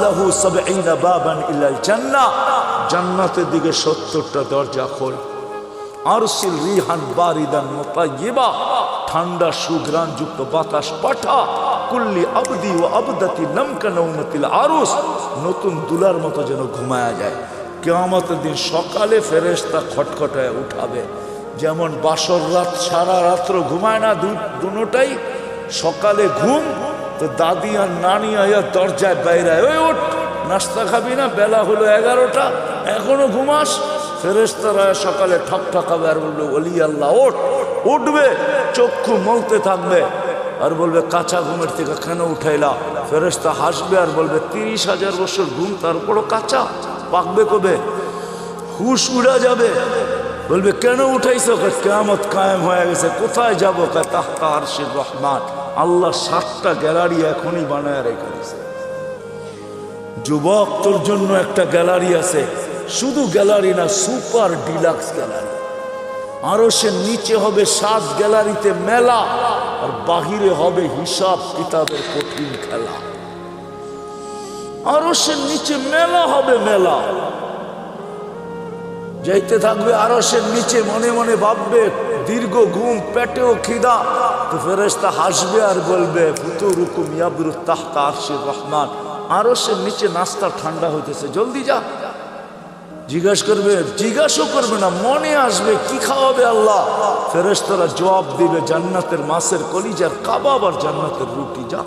লাহু ৭০ বাবান ইলাল জান্নাহ, জান্নাতের দিকে ৭০টা দরজা খোল। আরসিল রিহান বারিদান মুতায়্যিবা, ঠান্ডা সুঘ্রাণ যুক্ত বাতাস পাঠা। কুল্লি আবদি ও আবদাতি নামকা নওমাতিল আরুস, নতুন দুলার মতো যেন ঘুমায়া যায়। কিয়ামতের দিন সকালে ফেরেশতা খটখটায় উঠাবে। যেমন বাসর রাত সারা রাত্র ঘুমায় না দুটোটাই, সকালে ঘুম তো দাদি আর নানি আয়া দরজায় বাইরায়, ওই ওঠ, নাস্তা খাবি না? বেলা হলো 11টা, এখনো ঘুমাস? ফেরেশতারা সকালে ঠক ঠকাবে আর বলবে, ওলি আল্লাহ ওঠ। উঠবে, চক্ষু মলতে থাকবে আর বলবে, কাঁচা ঘুমের থেকে কেন উঠাইলা? ফেরেশতা হাসবে আর বলবে, 30,000 বছর ঘুম, তারপরও কাঁচা, পাকবে কবে? হুশ উড়া যাবে। বলবে, কেন উঠাইছো? কিয়ামত কায়েম হয়ে গেছে। কোথায় যাবো? তাহতা আরশির রহমান। আল্লাহ 7টা গ্যালারি এখনই বানায় রেখে দিয়েছে। যুবক, তোর জন্য একটা গ্যালারি আছে, শুধু গ্যালারি না, সুপার ডিলাক্স গ্যালারি। আরশের নিচে হবে 7 গ্যালারিতে মেলা, আর বাহিরে হবে হিসাব কিতাবের কঠিন খেলা। আরশের নিচে মেলা হবে, মেলা। যাইতে থাকবে আরশের নিচে, মনে মনে ভাববে, দীর্ঘ ঘুম, পেটেও খিদা। তো ফেরেশতা হাসবে আর বলবে, ফুতুরুকুম ইয়াবরু তাহতা আরশির রহমান, আরশের নিচে নাস্তা ঠান্ডা হইতেছে, জলদি যা। জিজ্ঞাসা করবে না, মনে আসবে কি খাওয়াবে আল্লাহ। ফেরেশতারা জবাব দিবে, জান্নাতের মাছের কলিজার কাবাব আর জান্নাতের রুটি, যা।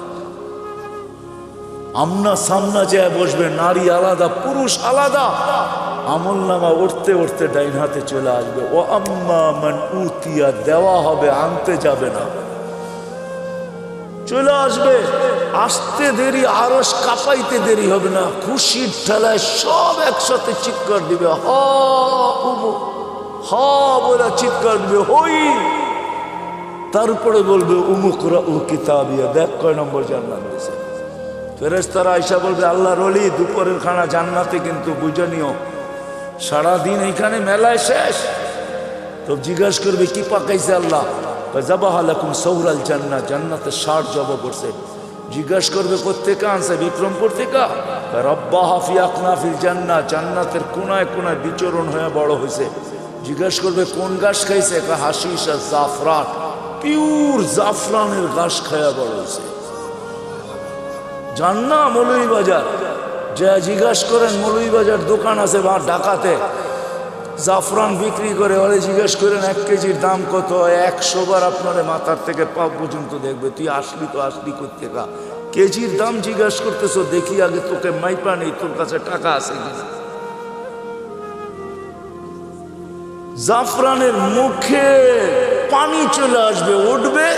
আমনা সামনা যায় বসবে, নারী আলাদা পুরুষ আলাদা, আমল নামা উঠতে উঠতে ডাইন হাতে চলে আসবে। ও আম্মা মান উতিয়া, দেওয়া হবে, আনতে যাবে না, চলে আসবে। আসতে দেরি, আরশ কাঁপাইতে দেরি হবে না, খুশির ঠেলায় সব একসাথে চিৎকার দিবে, হা বলে চিৎকার দিবে, হই। তারপরে বলবে উমুকরা ও কিতাবিয়া, দেখ কয় নম্বর জান্নাত দিয়েছে। ফেরেশতারা আয়েশা বলবে আল্লাহর ওলি, দুপুরের খানা জান্নাতে, কিন্তু বুঝে নিও সারাদিন এইখানে মেলায় শেষ। তো জিজ্ঞাসা করবে কি পাকাইছে আল্লাহ? জাবাহা লাকুম সৌরাল জান্নাত, জান্নাতের 60 জবা করছে। জিজ্ঞাসা করবে কোত্থেকে আনছে? বিক্রমপুর থেকে। রব্বাহা ফি আকনাফিল জান্নাত, জান্নাতের কোনায় কোনায় বিচরণ হয়ে বড় হয়েছে। জিজ্ঞাসা করবে কোন ঘাস খাইছে? হাশিশ আর জাফরান, পিওর জাফরানের ঘাস খায়া বড় হয়েছে। জান না মৌলভীবাজার যা জিজ্ঞাসা করেন, মৌলভীবাজার দোকান আছে বা ঢাকাতে জাফরান বিক্রি করে, ওরে জিজ্ঞেস করেন 1 কেজির দাম কত? 100 বার আপনার মাথার থেকে পা পর্যন্ত দেখবে, তুই আসলি তো আসলি কোত্থেকা? কেজির দাম জিজ্ঞাসা করতেছো, দেখি আগে তোকে মাইপা নেই, তোর কাছে টাকা আছে কিনা। জাফরানের মুখে পানি চলে আসবে, উঠবে।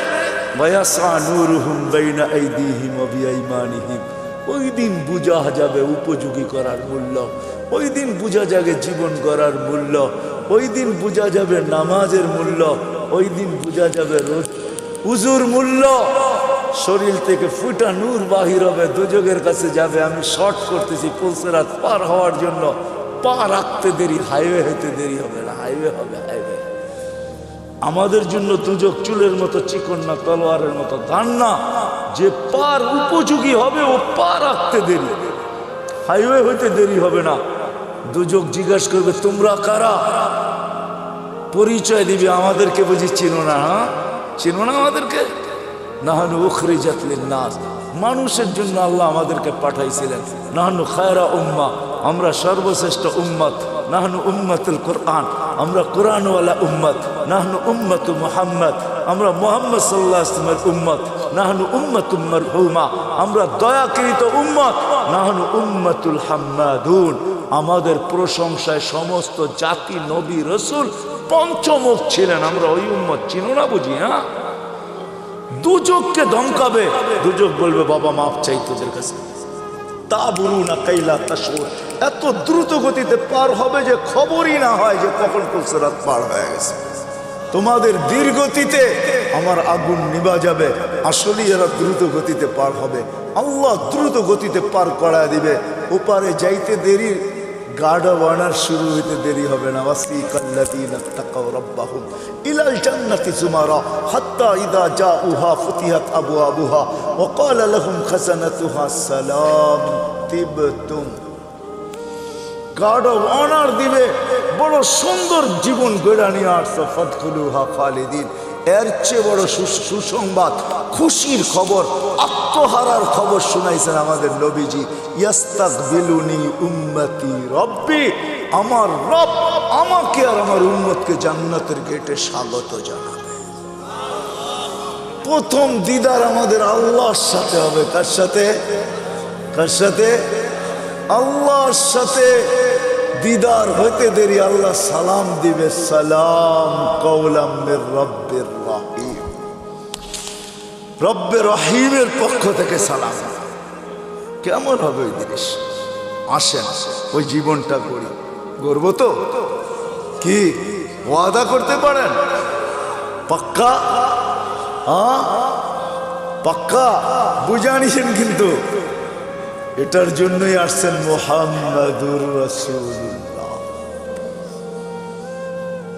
ওয়ায়াসা নূরুহুম বাইনা আইদিহিম ওয়া বিআইমানিহিম, ওই দিন বুঝা যাবে উপযোগী করার মূল্য, ওই দিন বুঝা যাবে জীবন করার মূল্য, ওই দিন বুঝা যাবে নামাজের মূল্য, ওই দিন বুঝা যাবে উজুর মূল্য। শরীর থেকে ফুটা নূর বাহির হবে, দুজকের কাছে যাবে। আমি শর্ট করতেছি, পুলসেরাত পার হওয়ার জন্য পা রাখতে দেরি, হাইওয়ে হইতে দেরি হবে না, হাইওয়ে হবে, হাইওয়ে। আমাদের জন্য দুজক চুলের মতো চিকন না, তলোয়ারের মতো ধান না, যে পার উপযোগী হবে ও পা রাখতে দেরি, হাইওয়ে হইতে দেরি হবে না। দুজক জিজ্ঞাসা করবে তোমরা কারা? পরিচয় দিবে, আমাদেরকে বুঝি চিনো না? হ্যাঁ চিনো না আমাদেরকে? নাহানু উখরিজাত লিন্নাস, মানুষের জন্য আল্লাহ আমাদেরকে পাঠাইছিলেন। নাহানু খায়রা উম্মাহ, আমরা সর্বশ্রেষ্ঠ উম্মত। নাহনু উম্মতুল কোরআন, আমরা কোরআনওয়ালা উম্মত। নাহনু উম্মতু মুহাম্মদ, আমরা মুহাম্মদ সাল্লাল্লাহু আলাইহি ওয়াসাল্লামের উম্মত। নাহনু উম্মতুম মারহুমা, আমরা দয়াকৃত উম্মত। নাহনু উম্মতুল হাম্মাদুন, আমাদের প্রশংসায় সমস্ত জাতি নবী রসুল পঞ্চমুখ ছিলেন, আমরা ওই উম্মত। চিনো না বুঝি? হ্যাঁ, দুজককে ধমকাবে, দুজক বলবে বাবা মাফ চাই তোদের কাছে। তা বলু না কাইলা তাশউর, এত দ্রুত গতিতে পার হবে যে খবরই না হয় যে কখন পুলসেরাত পার হয়ে গেছে। তোমাদের ধীর গতিতে আমার আগুন নিভা যাবে, আসলেই এরা দ্রুত গতিতে পার হবে। আল্লাহ দ্রুত গতিতে পার করায় দিবে। ওপারে যাইতে দেরি, গাড়া বানার শুরু হইতে দেরি হবে না। ওয়াসিকাল্লাযীনা তাকাউ রাব্বাহুম ইলাল জান্নাতি যুমারা হাত্তা ইযা জাউহা ফুতিহাত আবওয়াবুহা ওয়া ক্বালা লাহুম খাযানাতুহা সালাম তিবতুম। গাড়া বানার দিবে, বড় সুন্দর জীবন গড়া নিয়ে আসছো, ফাদখুলুহা খালিদিন। এর চেয়ে বড় সুসংবাদ, খুশির খবর, আত্মহারার খবর শুনাইছেন আমাদের নবীজি। ইয়াস্তাকবিলুনি উম্মতি রব্বি, আমার রব আমাকে আর আমার উম্মতকে জান্নাতের গেটে স্বাগত জানাবে। প্রথম দিদার আমাদের আল্লাহর সাথে হবে। কার সাথে? কার সাথে? আল্লাহর সাথে। দিদার হইতে দেরি আল্লাহ সালাম দিবে, সালাম কওলাম মির রব্বির রহিম, রব্বে রহিমের পক্ষ থেকে সালাম। কেমন হবে ওই জিনিস? আসেন ওই জীবনটা করি, গর্ব তো কি ওয়াদা করতে পারেন? পাক্কা? হ্যাঁ পাক্কা, বুঝানিছেন কিন্তু। এটার জন্যই আসছেন মুহাম্মাদুর রাসূলুল্লাহ।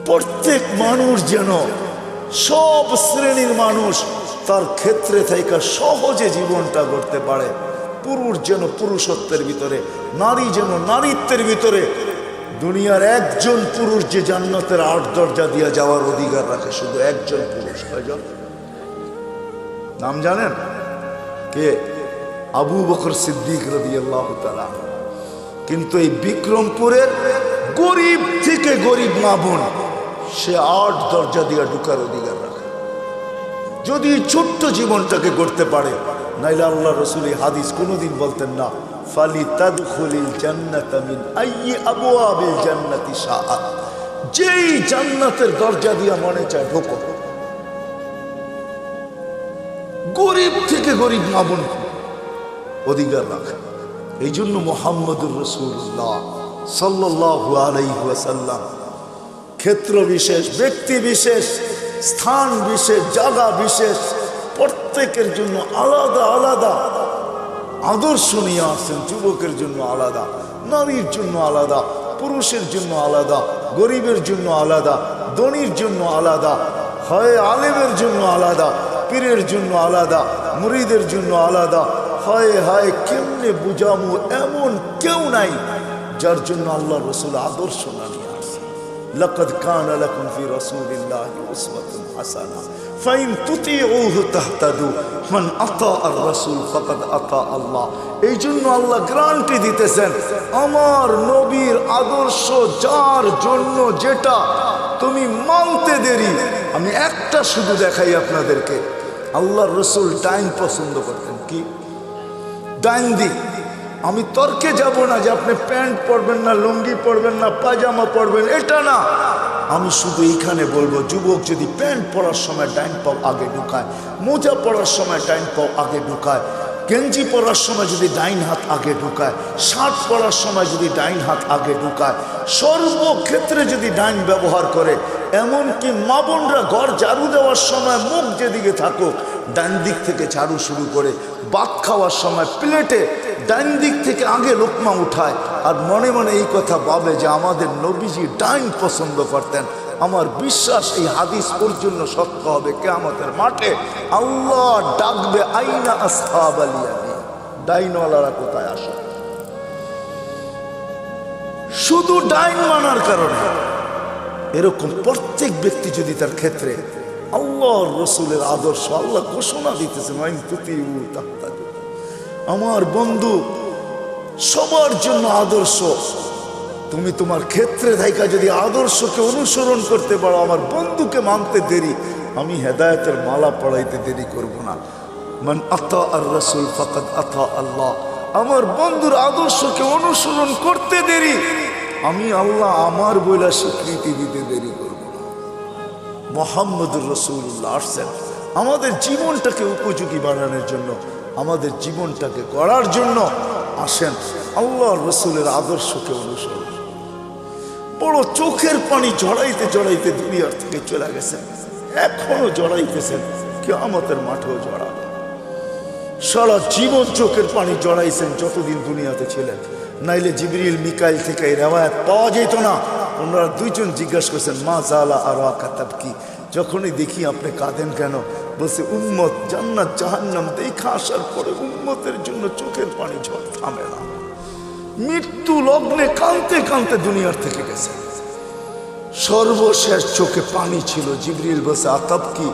প্রত্যেক মানুষ যেন, সব শ্রেণীর মানুষ তার ক্ষেত্রে থেকে সহজে জীবনটা করতে পারে। পুরুষ যেন পুরুষত্বের ভিতরে, নারী যেন নারীত্বের ভিতরে। দুনিয়ার একজন পুরুষ যে জান্নাতের 8 দরজা দিয়ে যাওয়ার অধিকার রাখে, শুধু একজন পুরুষ। কয়জন নাম জানেন? কে? আবু বকর সিদ্দিক রাদিয়াল্লাহু তাআলা। কিন্তু এই বিক্রমপুরের গরিব থেকে গরিব মা বোন, সে 8 দরজা দিয়ে ঢুকার অধিকার রাখে, যদি ছোট্ট জীবনটাকে করতে পারে। নাইলে আল্লাহ রসুল এই হাদিস কোনোদিন বলতেন না, ফালিতাদখুলিল জান্নাতা মিন আইয়ি আবওয়াবিল জান্নাতি শাআত, যেই জান্নাতের দরজা দিয়া মনে চায় ঢোকো। গরিব থেকে গরিব মা বোন অধিকার রাখে। এই জন্য মুহাম্মদুর রাসূলুল্লাহ সাল্লাল্লাহু আলাইহি ওয়াসাল্লাম ক্ষেত্র বিশেষ, ব্যক্তি বিশেষ, স্থান বিশেষ, জায়গা বিশেষ, প্রত্যেকের জন্য আলাদা আলাদা আদর্শ নিয়ে আসছেন। যুবকের জন্য আলাদা, নারীর জন্য আলাদা, পুরুষের জন্য আলাদা, গরিবের জন্য আলাদা, ধনীর জন্য আলাদা, হয় আলেমের জন্য আলাদা, পীরের জন্য আলাদা, মুরিদের জন্য আলাদা। হায় হায়, কেমনে বুঝামু, এমন কেউ নাই যার জন্য আল্লাহ রসুল আদর্শ না নিয়ে আসে। লাকাদ কানা লাকুম ফি রাসূলিল্লাহি উসওয়াতুন হাসানাহ ফাইন তুতিউহু তাহতাদু মান আতা আর রাসূল ফাকাদ আতা আল্লাহ। এই জন্য আল্লাহ গ্যারান্টি দিতেছেন, আমার নবীর আদর্শ যার জন্য যেটা তুমি মানতে দেরি। আমি একটা শুধু দেখাই আপনাদেরকে, আল্লাহ রসুল ডাইন পছন্দ করতেন। কি ডাইন দিক? আমি তর্কে যাব না যে আপনি প্যান্ট পরবেন না, লুঙ্গি পরবেন না, পায়জামা পরবেন, এটা না। আমি শুধু এইখানে বলবো, যুবক যদি প্যান্ট পরার সময় ডাইন পাও আগে ঢুকায়, মোজা পরার সময় ডাইন পাও আগে ঢুকায়, গেঞ্জি পরার সময় যদি ডাইন হাত আগে ঢুকায়, শার্ট পরার সময় যদি ডাইন হাত আগে ঢুকায়, সর্বক্ষেত্রে যদি ডাইন ব্যবহার করে, এমনকি মা বোনরা ঘর ঝাড়ু দেওয়ার সময় মুখ যেদিকে থাকুক ডাইন দিক থেকে ঝাড়ু শুরু করে, ভাত খাওয়ার সময় প্লেটে ডাইন দিক থেকে আগে লোকমা উঠায়, আর মনে মনে এই কথা ভাবে যে আমাদের নবীজি ডাইন পছন্দ করতেন। আমার বিশ্বাস এই হাদিস ওর জন্য সত্য হবে। কিয়ামতের মাঠে আল্লাহ ডাকবে, আইনা আসহাবাল ইয়ামিন, ডাইনওয়ালারা কোথায় আসে? শুধু ডাইন মানার কারণে। এরকম প্রত্যেক ব্যক্তি যদি তার ক্ষেত্রে আল্লাহর রসুলের আদর্শ, আল্লাহ ঘোষণা দিতেছেন, আমার বন্ধু সবার জন্য আদর্শ। তুমি তোমার ক্ষেত্রে থাইকা যদি আদর্শকে অনুসরণ করতে পারো, আমার বন্ধুকে মানতে দেরি, আমি হেদায়েতের মালা পড়াইতে দেরি করব না। মান আতা আর রাসূল ফাকাদ আতা আল্লাহ। আমার বন্ধুর আদর্শকে অনুসরণ করতে দেরি, আমি আল্লাহ আমার বইলা স্বীকৃতি দিতে দেরি করব না। মুহাম্মদুর রাসূলুল্লাহ আসছেন আমাদের জীবনটাকে উপযোগী বানানোর জন্য, আমাদের জীবনটাকে গড়ার জন্য। আসেন আল্লাহর রসুলের আদর্শকে অনুসরণ। বড় চোখের পানি জড়াইতে জড়াইতে দুনিয়ার থেকে চলে গেছেন, এখনো জড়াইতেছেন, কিয়ামতের মাঠেও জড়াবে। সারা জীবন চোখের পানি জড়াইছেন যতদিন দুনিয়াতে ছিলেন, নাইলে জিবরিল মিকাইল থেকে এই রেওয়ায়াত পাওয়া যেত না। ওনারা দুইজন জিজ্ঞাসা করছেন, মা জালা আরাকা তাবকি, যখনই দেখি আপনি কাঁদেন কেন? বলছে, উম্মত জান্নাত জাহান্নাম দেখা আসার পরে উম্মতের জন্য চোখের পানি ঝড় থামে না। মৃত্যু লগ্নে কাঁদতে কাঁদতে দুনিয়ার থেকে গেছে, সর্বশেষ চোখে পানি ছিল। জিবরিল বলছে, আতাবকি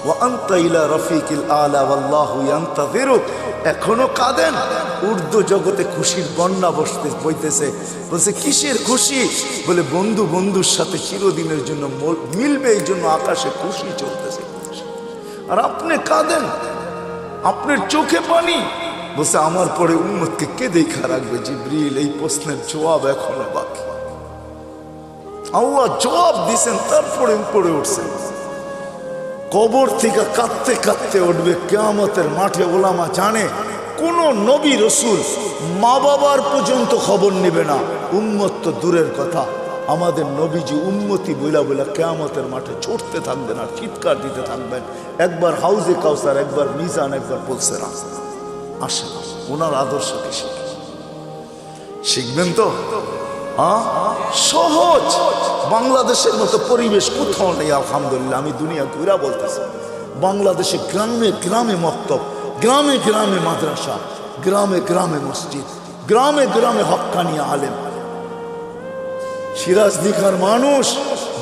ওয়া আনতা ইলা রাফিকিল আলা ওয়াল্লাহু ইয়ান্তাযিরুক। এখনো কাঁদেন? উর্দু জগতে খুশির বন্যা বইতেছে। বলছে, কিসের খুশি? বলে, বন্ধু বন্ধুর সাথে চিরদিনের জন্য মিলবে, এই জন্য আকাশে খুশি চলতেছে। আর আপনি কাঁদেন, আপনার চোখে পানি। বলছে, আমার পরে উম্মতকে কে দেখা রাখবে? জিবরিল, এই প্রশ্নের জবাব এখনো বাকি। আল্লাহ জবাব দিছেন, তারপরে উপরে উঠছেন। কবর থেকে কাঁদতে কাঁদতে উঠবে কিয়ামতের মাঠে। ওলামা জানে কোন নবী রসুল মা বাবার পর্যন্ত খবর নেবে না, উম্মত তো দূরের কথা। আমাদের নবীজি উম্মতি বইলা বইলা কিয়ামতের মাঠে ছুটতে থাকবেন আর চিৎকার দিতে থাকবেন, একবার হাউজে কাউসার, একবার মিজান, একবার পুলসেরা। আসেন ওনার আদর্শকে শিখবেন তো। সহজ, বাংলাদেশের মতো পরিবেশ কোথাও নেই আলহামদুলিল্লাহ। আমি দুনিয়া ঘুরা বলতেছি, বাংলাদেশে গ্রামে গ্রামে মক্তব, গ্রামে গ্রামে মাদ্রাসা, গ্রামে গ্রামে মসজিদ, গ্রামে গ্রামে হক্কানি আলেম। সিরাজদিঘার মানুষ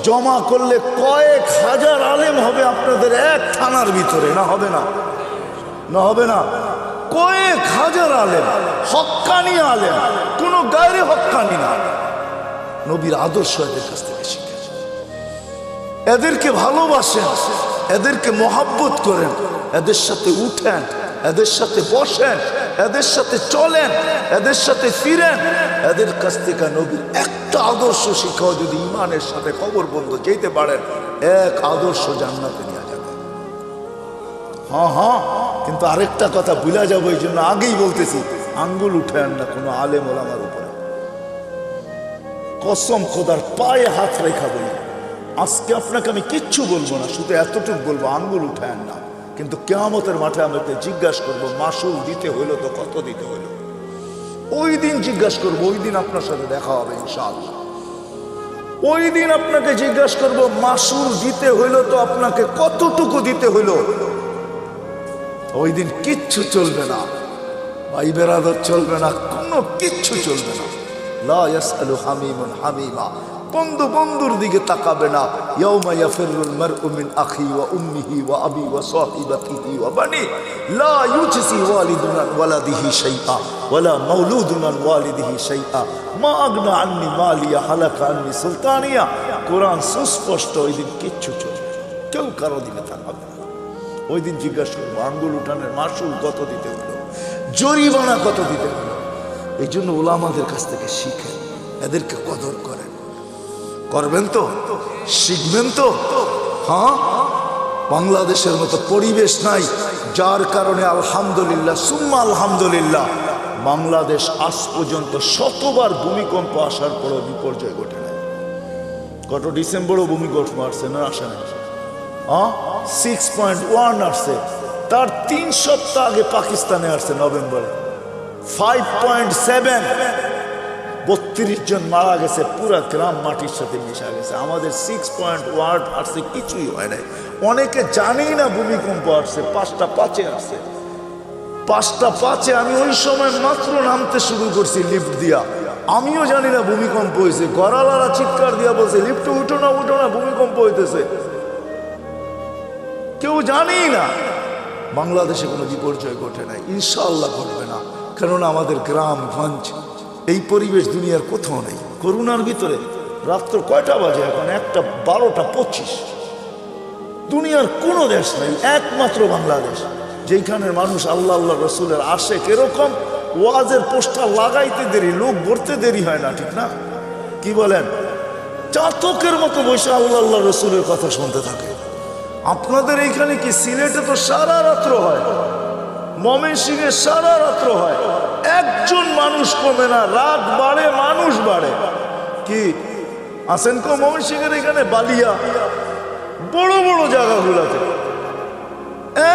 জমা করলে কয়েক হাজার আলেম হবে আপনাদের এক থানার ভিতরে। না হবে না? না হবে না? কয়েক হাজার আলেম, হক্কানি আলেম, কোনো গায়রে হক্কানি না। নবীর আদর্শ এদের কাছ থেকে শিখেন, এদেরকে ভালোবাসেন, এদেরকে মহাব্বত করেন, এদের সাথে উঠেন, এদের সাথে বসেন, এদের সাথে চলেন, এদের সাথে ফিরেন, এদের কাছ থেকে নবীর একটা আদর্শ শিখাও যদি ইমানের সাথে কবর বন্ধ যেতে পারেন, এক আদর্শ জান্নাতে নিয়ে যাবে। হ্যাঁ হ্যাঁ, কিন্তু আরেকটা কথা ভুলা যাবো, এই জন্য আগেই বলতেছি, আঙ্গুল উঠেন না কোনো আলেম ওলামার উপরে। কসম খোদার পায়ে হাত রেখা বলি, আজকে আপনাকে আমি কিচ্ছু বলবো না, শুধু এতটুকু বলবো, আঙ্গুল উঠেন না। কিন্তু কিয়ামতের মাঠে আমাকে জিজ্ঞাসা করবো, মাসুল দিতে হইলো তো কত দিতে হইলো? ওই দিন জিজ্ঞাসা করবো, ওই দিন আপনার সাথে দেখা হবে ইনশাআল্লাহ। ওই দিন আপনাকে জিজ্ঞাসা করবো, মাসুল দিতে হইলো তো আপনাকে কতটুকু দিতে হইলো? ওই দিন কিচ্ছু চলবে না, ভাই বেরাদর চলবে না, কোনো কিচ্ছু চলবে না। লা ইয়াসআলু হামিমুন হামিমা, বন্ধু বন্ধুর দিকে তাকাবে না। ইয়াউমা ইয়াফিরুল মারউ মিন আখি ওয়া উম্মিহি ওয়া আবি ওয়া সাহিবাতিহি ওয়া বানি লা ইউজসি ওয়ালিদুন আন ওয়ালাদিহি শাইআ ওয়ালা মাউলুদুন আন ওয়ালিদিহি শাইআ মা আগনা আন্নি মালিয়া হালাকা আন্নি সুলতানিয়া। কোরআন সুস্পষ্ট, ওই দিন কিচ্ছু চলবে না, কেউ কারো দিকে তাকাবে না। ওই দিন জিজ্ঞাসা করবো, আঙ্গুল উঠানের মাসুল কত দিতে হলো, জরিমানা কত দিতে হলো। এই জন্য ওলামাদের কাছ থেকে শিখেন, এদেরকে কদর করেন। করবেন তো, শিখবেন তো। হ্যাঁ, বাংলাদেশের মতো পরিবেশ নাই, যার কারণে আলহামদুলিল্লাহ সুম্মা আলহামদুলিল্লাহ বাংলাদেশ আজ পর্যন্ত শতবার ভূমিকম্প আসার পরও বিপর্যয় ঘটে নাই। গত ডিসেম্বরও ভূমিকম্প আসছে না, আসে নাই? 6.1 আসছে, তার 3 সপ্তাহ আগে পাকিস্তানে আসছে নভেম্বরে 5.7, 32 জন মারা গেছে, পুরা গ্রাম মাটির সাথে মিশা গেছে। আমাদের 6.1 আসছে, কিছুই হয় নাই। অনেকে জানেই না ভূমিকম্প আসছে, 5টা 5-এ আসছে। 5টা 5-এ আমি ওই সময় মাত্র নামতে শুরু করছি লিফট দিয়া, আমিও জানি না ভূমিকম্প হয়েছে। গড়ালারা চিৎকার দিয়া বলছে, লিফটে উঠো না উঠো না, ভূমিকম্প হইতেছে। কেউ জানেই না। বাংলাদেশে কোনো বিপর্যয় ঘটে নাই, ইনশাআল্লাহ ঘটবে না, কেননা আমাদের গ্রামগঞ্জ এই পরিবেশ দুনিয়ার কোথাও নেই। করোনার ভিতরে রাত্র কয়টা বাজে এখন? 1:12:25। দুনিয়ার কোনো দেশ নেই, একমাত্র বাংলাদেশ, যেখানের মানুষ আল্লাহ আল্লাহ রসুলের আশেক। এরকম ওয়াজের পোস্টার লাগাইতে দেরি, লোক ভরতে দেরি হয় না, ঠিক না? কি বলেন? চাতকের মতো বসে আল্লাহ আল্লাহ রসুলের কথা শুনতে থাকে। আপনাদের এইখানে কি? সিলেটে তো সারা রাত্র হয়, ময়মনসিংহে সারা রাত্র হয়, একজন মানুষ কমে না, রাত বাড়ে মানুষ বাড়ে। কি আসেন কো ময়মনসিংহের এখানে বালিয়া বড় বড় জায়গাগুলোতে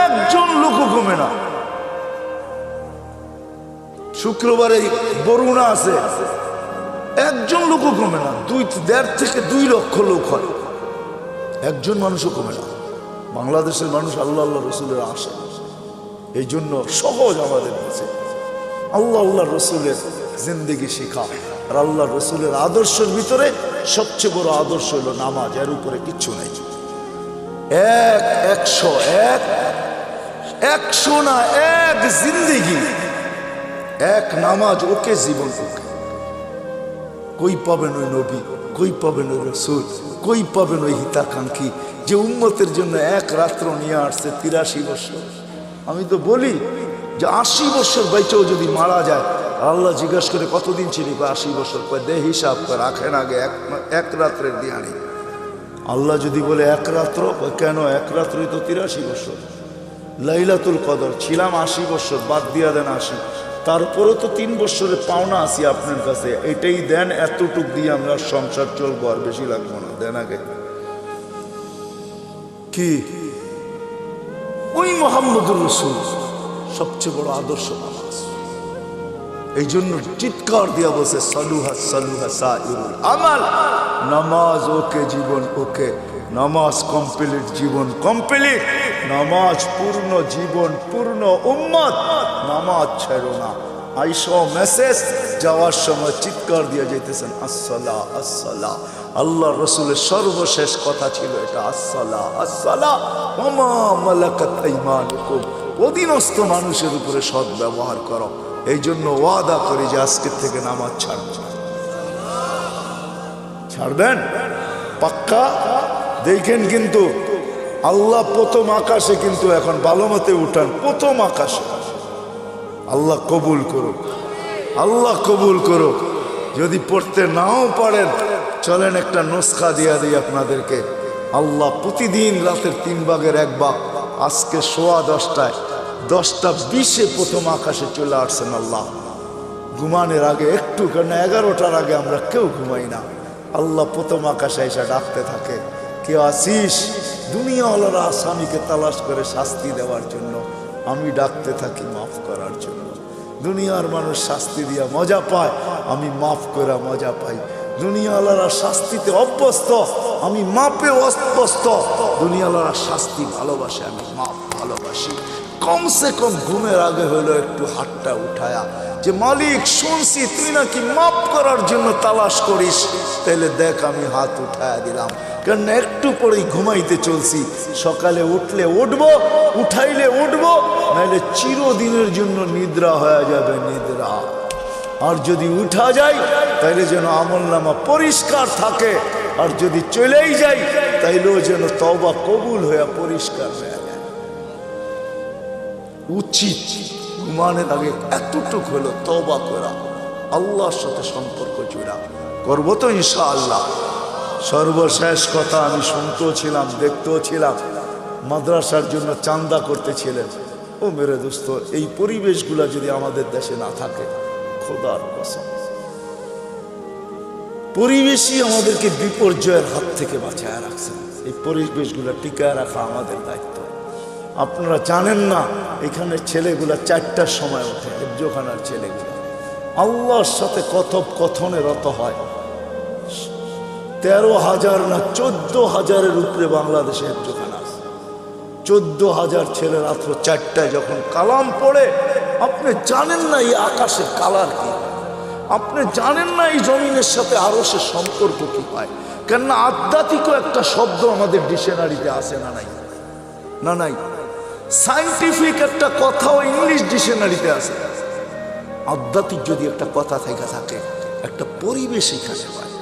একজন লোকও কমে না। শুক্রবারে বরুণা আছে, একজন লোকও কমে না, 1.5 থেকে 2 লক্ষ লোক হয়, একজন মানুষও কমে না। বাংলাদেশের মানুষ আল্লাহ আল্লাহ রসুলের আসে, এই জন্য সহজ আমাদের কাছে আল্লাহ আল্লাহ রসুলের জিন্দেগি শেখা। আর আল্লাহ রসুলের আদর্শের ভিতরে সবচেয়ে বড় আদর্শ হলো নামাজ, এর উপরে কিচ্ছু নেই। 100 না, এক জিন্দেগি, এক নামাজ, ওকে জীবন। ওকে কই পাবেন ওই নবী, কই পাবেন ওই রসুল, কই পাবেন ওই হিতাকাঙ্ক্ষী যে উম্মতের জন্য এক রাত্র নিয়ে আসছে 83 বছর। আমি তো বলি যে 80 বছর বাইচেও যদি মারা যায়, আল্লাহ জিজ্ঞাসা করে কতদিন ছিলি? 80 বছর। দে হিসাব করে রাখেন আগে, এক রাত্রের দিয়ানি। আল্লাহ যদি বলে এক রাত্র, কেন? এক রাত্রই তো 83 বছর। লাইলাতুল কদর ছিলাম 80 বছর, বাদ দিয়া দেন 80, তারপরে তো 3 বছরের পাওনা আছি আপনার কাছে, এটাই দেন, এতটুক দিয়ে আমরা সংসার চলবো, আর বেশি লাগবো না, দেন আগে। কি ওই মুহাম্মদুর রাসূল সবচেয়ে বড় আদর্শ নামাজ। এই জন্য চিৎকার দিয়া বসে সালুহা সালুহা সাইরুল আমাল, নামাজ ওকে জীবন ওকে, নামাজ কমপ্লিট জীবন কমপ্লিট, নামাজ পূর্ণ জীবন পূর্ণ, উম্মত নামাজ ছেড়ো না। আইসো মেসেজ যাওয়ার সময় চিৎকার দিয়ে যেতেছেন আসসালা আসসালা। আল্লাহ রসুলের সর্বশেষ কথা ছিল এটা, আসসালা আসসালা ওয়া মা মালাকাত আইমানুকুম, অধীনস্থ মানুষের উপরে সৎ ব্যবহার করো। এই জন্য ওয়াদা করি যে আজকের থেকে নামাজ ছাড়বেন। ছাড়বেন পাক্কা? দেখেন কিন্তু আল্লাহ প্রথম আকাশে, কিন্তু এখন ভালো মতে উঠান, প্রথম আকাশে আল্লাহ কবুল করুক, আল্লাহ কবুল করুক। যদি পড়তে নাও পারেন চলেন একটা নুসখা দিয়া দিই আপনাদেরকে। আল্লাহ প্রতিদিন রাতের 3 ভাগের 1 ভাগ, আজকে 10:15 10:20 প্রথম আকাশে চলে আসছেন আল্লাহ। ঘুমানোর আগে একটু, কেন 11টার আগে আমরা কেউ ঘুমাই না। আল্লাহ প্রথম আকাশে এসে ডাকতে থাকে, কেউ আসিস? দুনিয়াওয়ালারা আসামিকে তালাশ করে শাস্তি দেওয়ার জন্য, আমি ডাকতে থাকি মাফ করার জন্য। দুনিয়ার মানুষ শাস্তি দিয়া মজা পায়, আমি মাফ করে মজা পাই। দুনিয়াওয়ালারা শাস্তিতে অভ্যস্ত, আমি মাপে অভ্যস্ত। দুনিয়াওয়ালারা শাস্তি ভালোবাসে, আমি মাপ ভালোবাসি। কমসে কম ঘুমের আগে হলো একটু হাতটা উঠায়া যে মালিক শুনছি তুই নাকি মাপ করার জন্য তালাশ করিস, তাইলে দেখ আমি হাত উঠায়া দিলাম। কারণ একটু পরেই ঘুমাইতে চলছি, সকালে উঠলে উঠবো, উঠাইলে উঠবো, নাইলে চিরদিনের জন্য নিদ্রা হয়ে যাবে নিদ্রা। আর যদি উঠা যায় তাইলে যেন আমলনামা পরিষ্কার থাকে, আর যদি চলেই যাই তাইলেও যেন তওবা কবুল হয়ে পরিষ্কার হয়ে যায়। উচিত ঘুমানোর আগে এতটুক হলো তওবা করা, আল্লাহর সাথে সম্পর্ক জোড়া। করবো তো ইনশাআল্লাহ। সর্বশেষ কথা, আমি শুনতেও ছিলাম দেখতেও ছিলাম, মাদ্রাসার জন্য চান্দা করতেছিলেন। ও মেরে দোস্ত, এই পরিবেশগুলো যদি আমাদের দেশে না থাকে, খোদার কসম, পরিবেশই আমাদেরকে বিপর্যয়ের হাত থেকে বাঁচায় রাখছে। এই পরিবেশগুলো টিকায় রাখা আমাদের দায়িত্ব। আপনারা জানেন না, এখানে ছেলেগুলা 4টার সময় ওঠে, হেফজোখানার ছেলেগুলা আল্লাহর সাথে কথোপকথনে রত হয়। 13,000 না 14,000-এর উপরে বাংলাদেশে হেফজোখানা আছে। 14,000 ছেলে রাত্র 4টায় যখন কালাম পড়ে, আপনি জানেন না এই আকাশের কালার কি, আপনি জানেন না এই জমিনের সাথে আরশের সম্পর্ক কি পায়। কেননা আধ্যাত্মিকও একটা শব্দ আমাদের ডিকশনারিতে আছে না নাই? না নাই। সায়েন্টিফিক একটা কথাও ইংলিশ ডিকশনারিতে আছে। আধ্যাত্মিক যদি একটা কথা থেকে থাকে, একটা পরিবেশ এখানে পায়,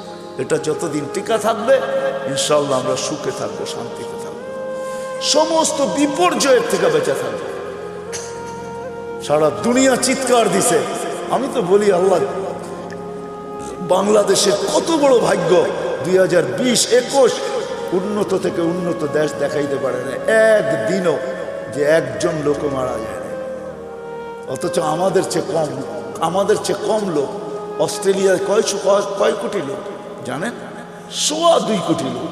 এটা যতদিন টিকা থাকবে ইনশাআল্লাহ আমরা সুখে থাকবো, শান্তিতে থাকবো, সমস্ত বিপর্যয়ের থেকে বেঁচে থাকবো। সারা দুনিয়া চিৎকার দিছে। আমি তো বলি আল্লাহ, বাংলাদেশের কত বড় ভাগ্য, 2020-21 উন্নত থেকে উন্নত দেশ দেখাইতে পারে না একদিনও যে একজন লোক মারা যায় না। অথচ আমাদের চেয়ে কম লোক। অস্ট্রেলিয়ায় কয় কোটি লোক জানেন? 2.25 কোটি লোক।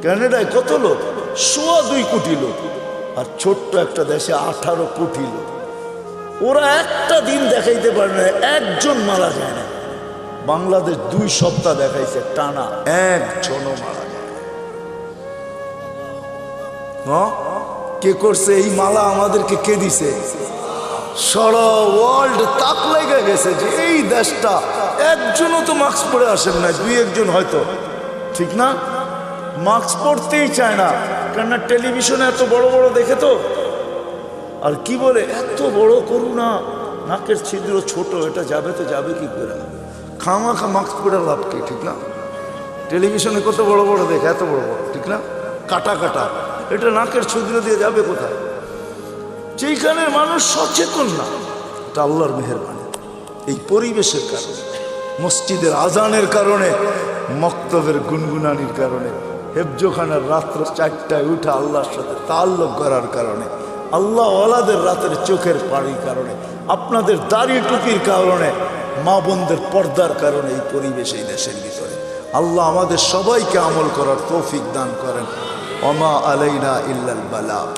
কানাডায় কত লোক? 2.25 কোটি লোক। আর ছোট্ট একটা দেশে 18 কোটি লোক। ওরা একটা দিন দেখাইতে পারে না একজন মারা যায় না। বাংলাদেশ 2 সপ্তাহ দেখাইছে টানা, একজনও মারা যায় না। হ্যাঁ, কে করছে এই মালা? আমাদেরকে কে দিছে? সারা ওয়ার্ল্ড তাক লেগে গেছে যে এই দেশটা একজনও তো মাস্ক পরে আসেন না, 2-1 হয়তো, ঠিক না? মাস্ক পরতেই চায় না, কেননা টেলিভিশনে এত বড় বড় দেখে তো। আর কি বলে, এত বড় করুণা, নাকের ছিদ্র ছোট, এটা যাবে তো যাবে কি করে? খামাখা মাস্ক পরে লাভ কি, ঠিক না? টেলিভিশনে কত বড় বড় দেখে, এত বড় বড়, ঠিক না? কাটা কাটা, এটা নাকের ছিদ্র দিয়ে যাবে কোথায়? যেখানে মানুষ সচেতন না, এটা আল্লাহর মেহেরবানি। এই পরিবেশের কারণে, মসজিদের আজানের কারণে, মক্তবের গুনগুনানির কারণে, হেফজোখানার রাত্র 4টায় উঠে আল্লাহর সাথে তাল্লুক করার কারণে, আল্লাহ ওয়ালাদের রাতের চোখের পানির কারণে, আপনাদের দাড়ি টুপির কারণে, মা বোনদের পর্দার কারণে এই পরিবেশ এই দেশের ভিতরে। আল্লাহ আমাদের সবাইকে আমল করার তৌফিক দান করেন। ওমা আলাইনা ইল্লাল বালাগ।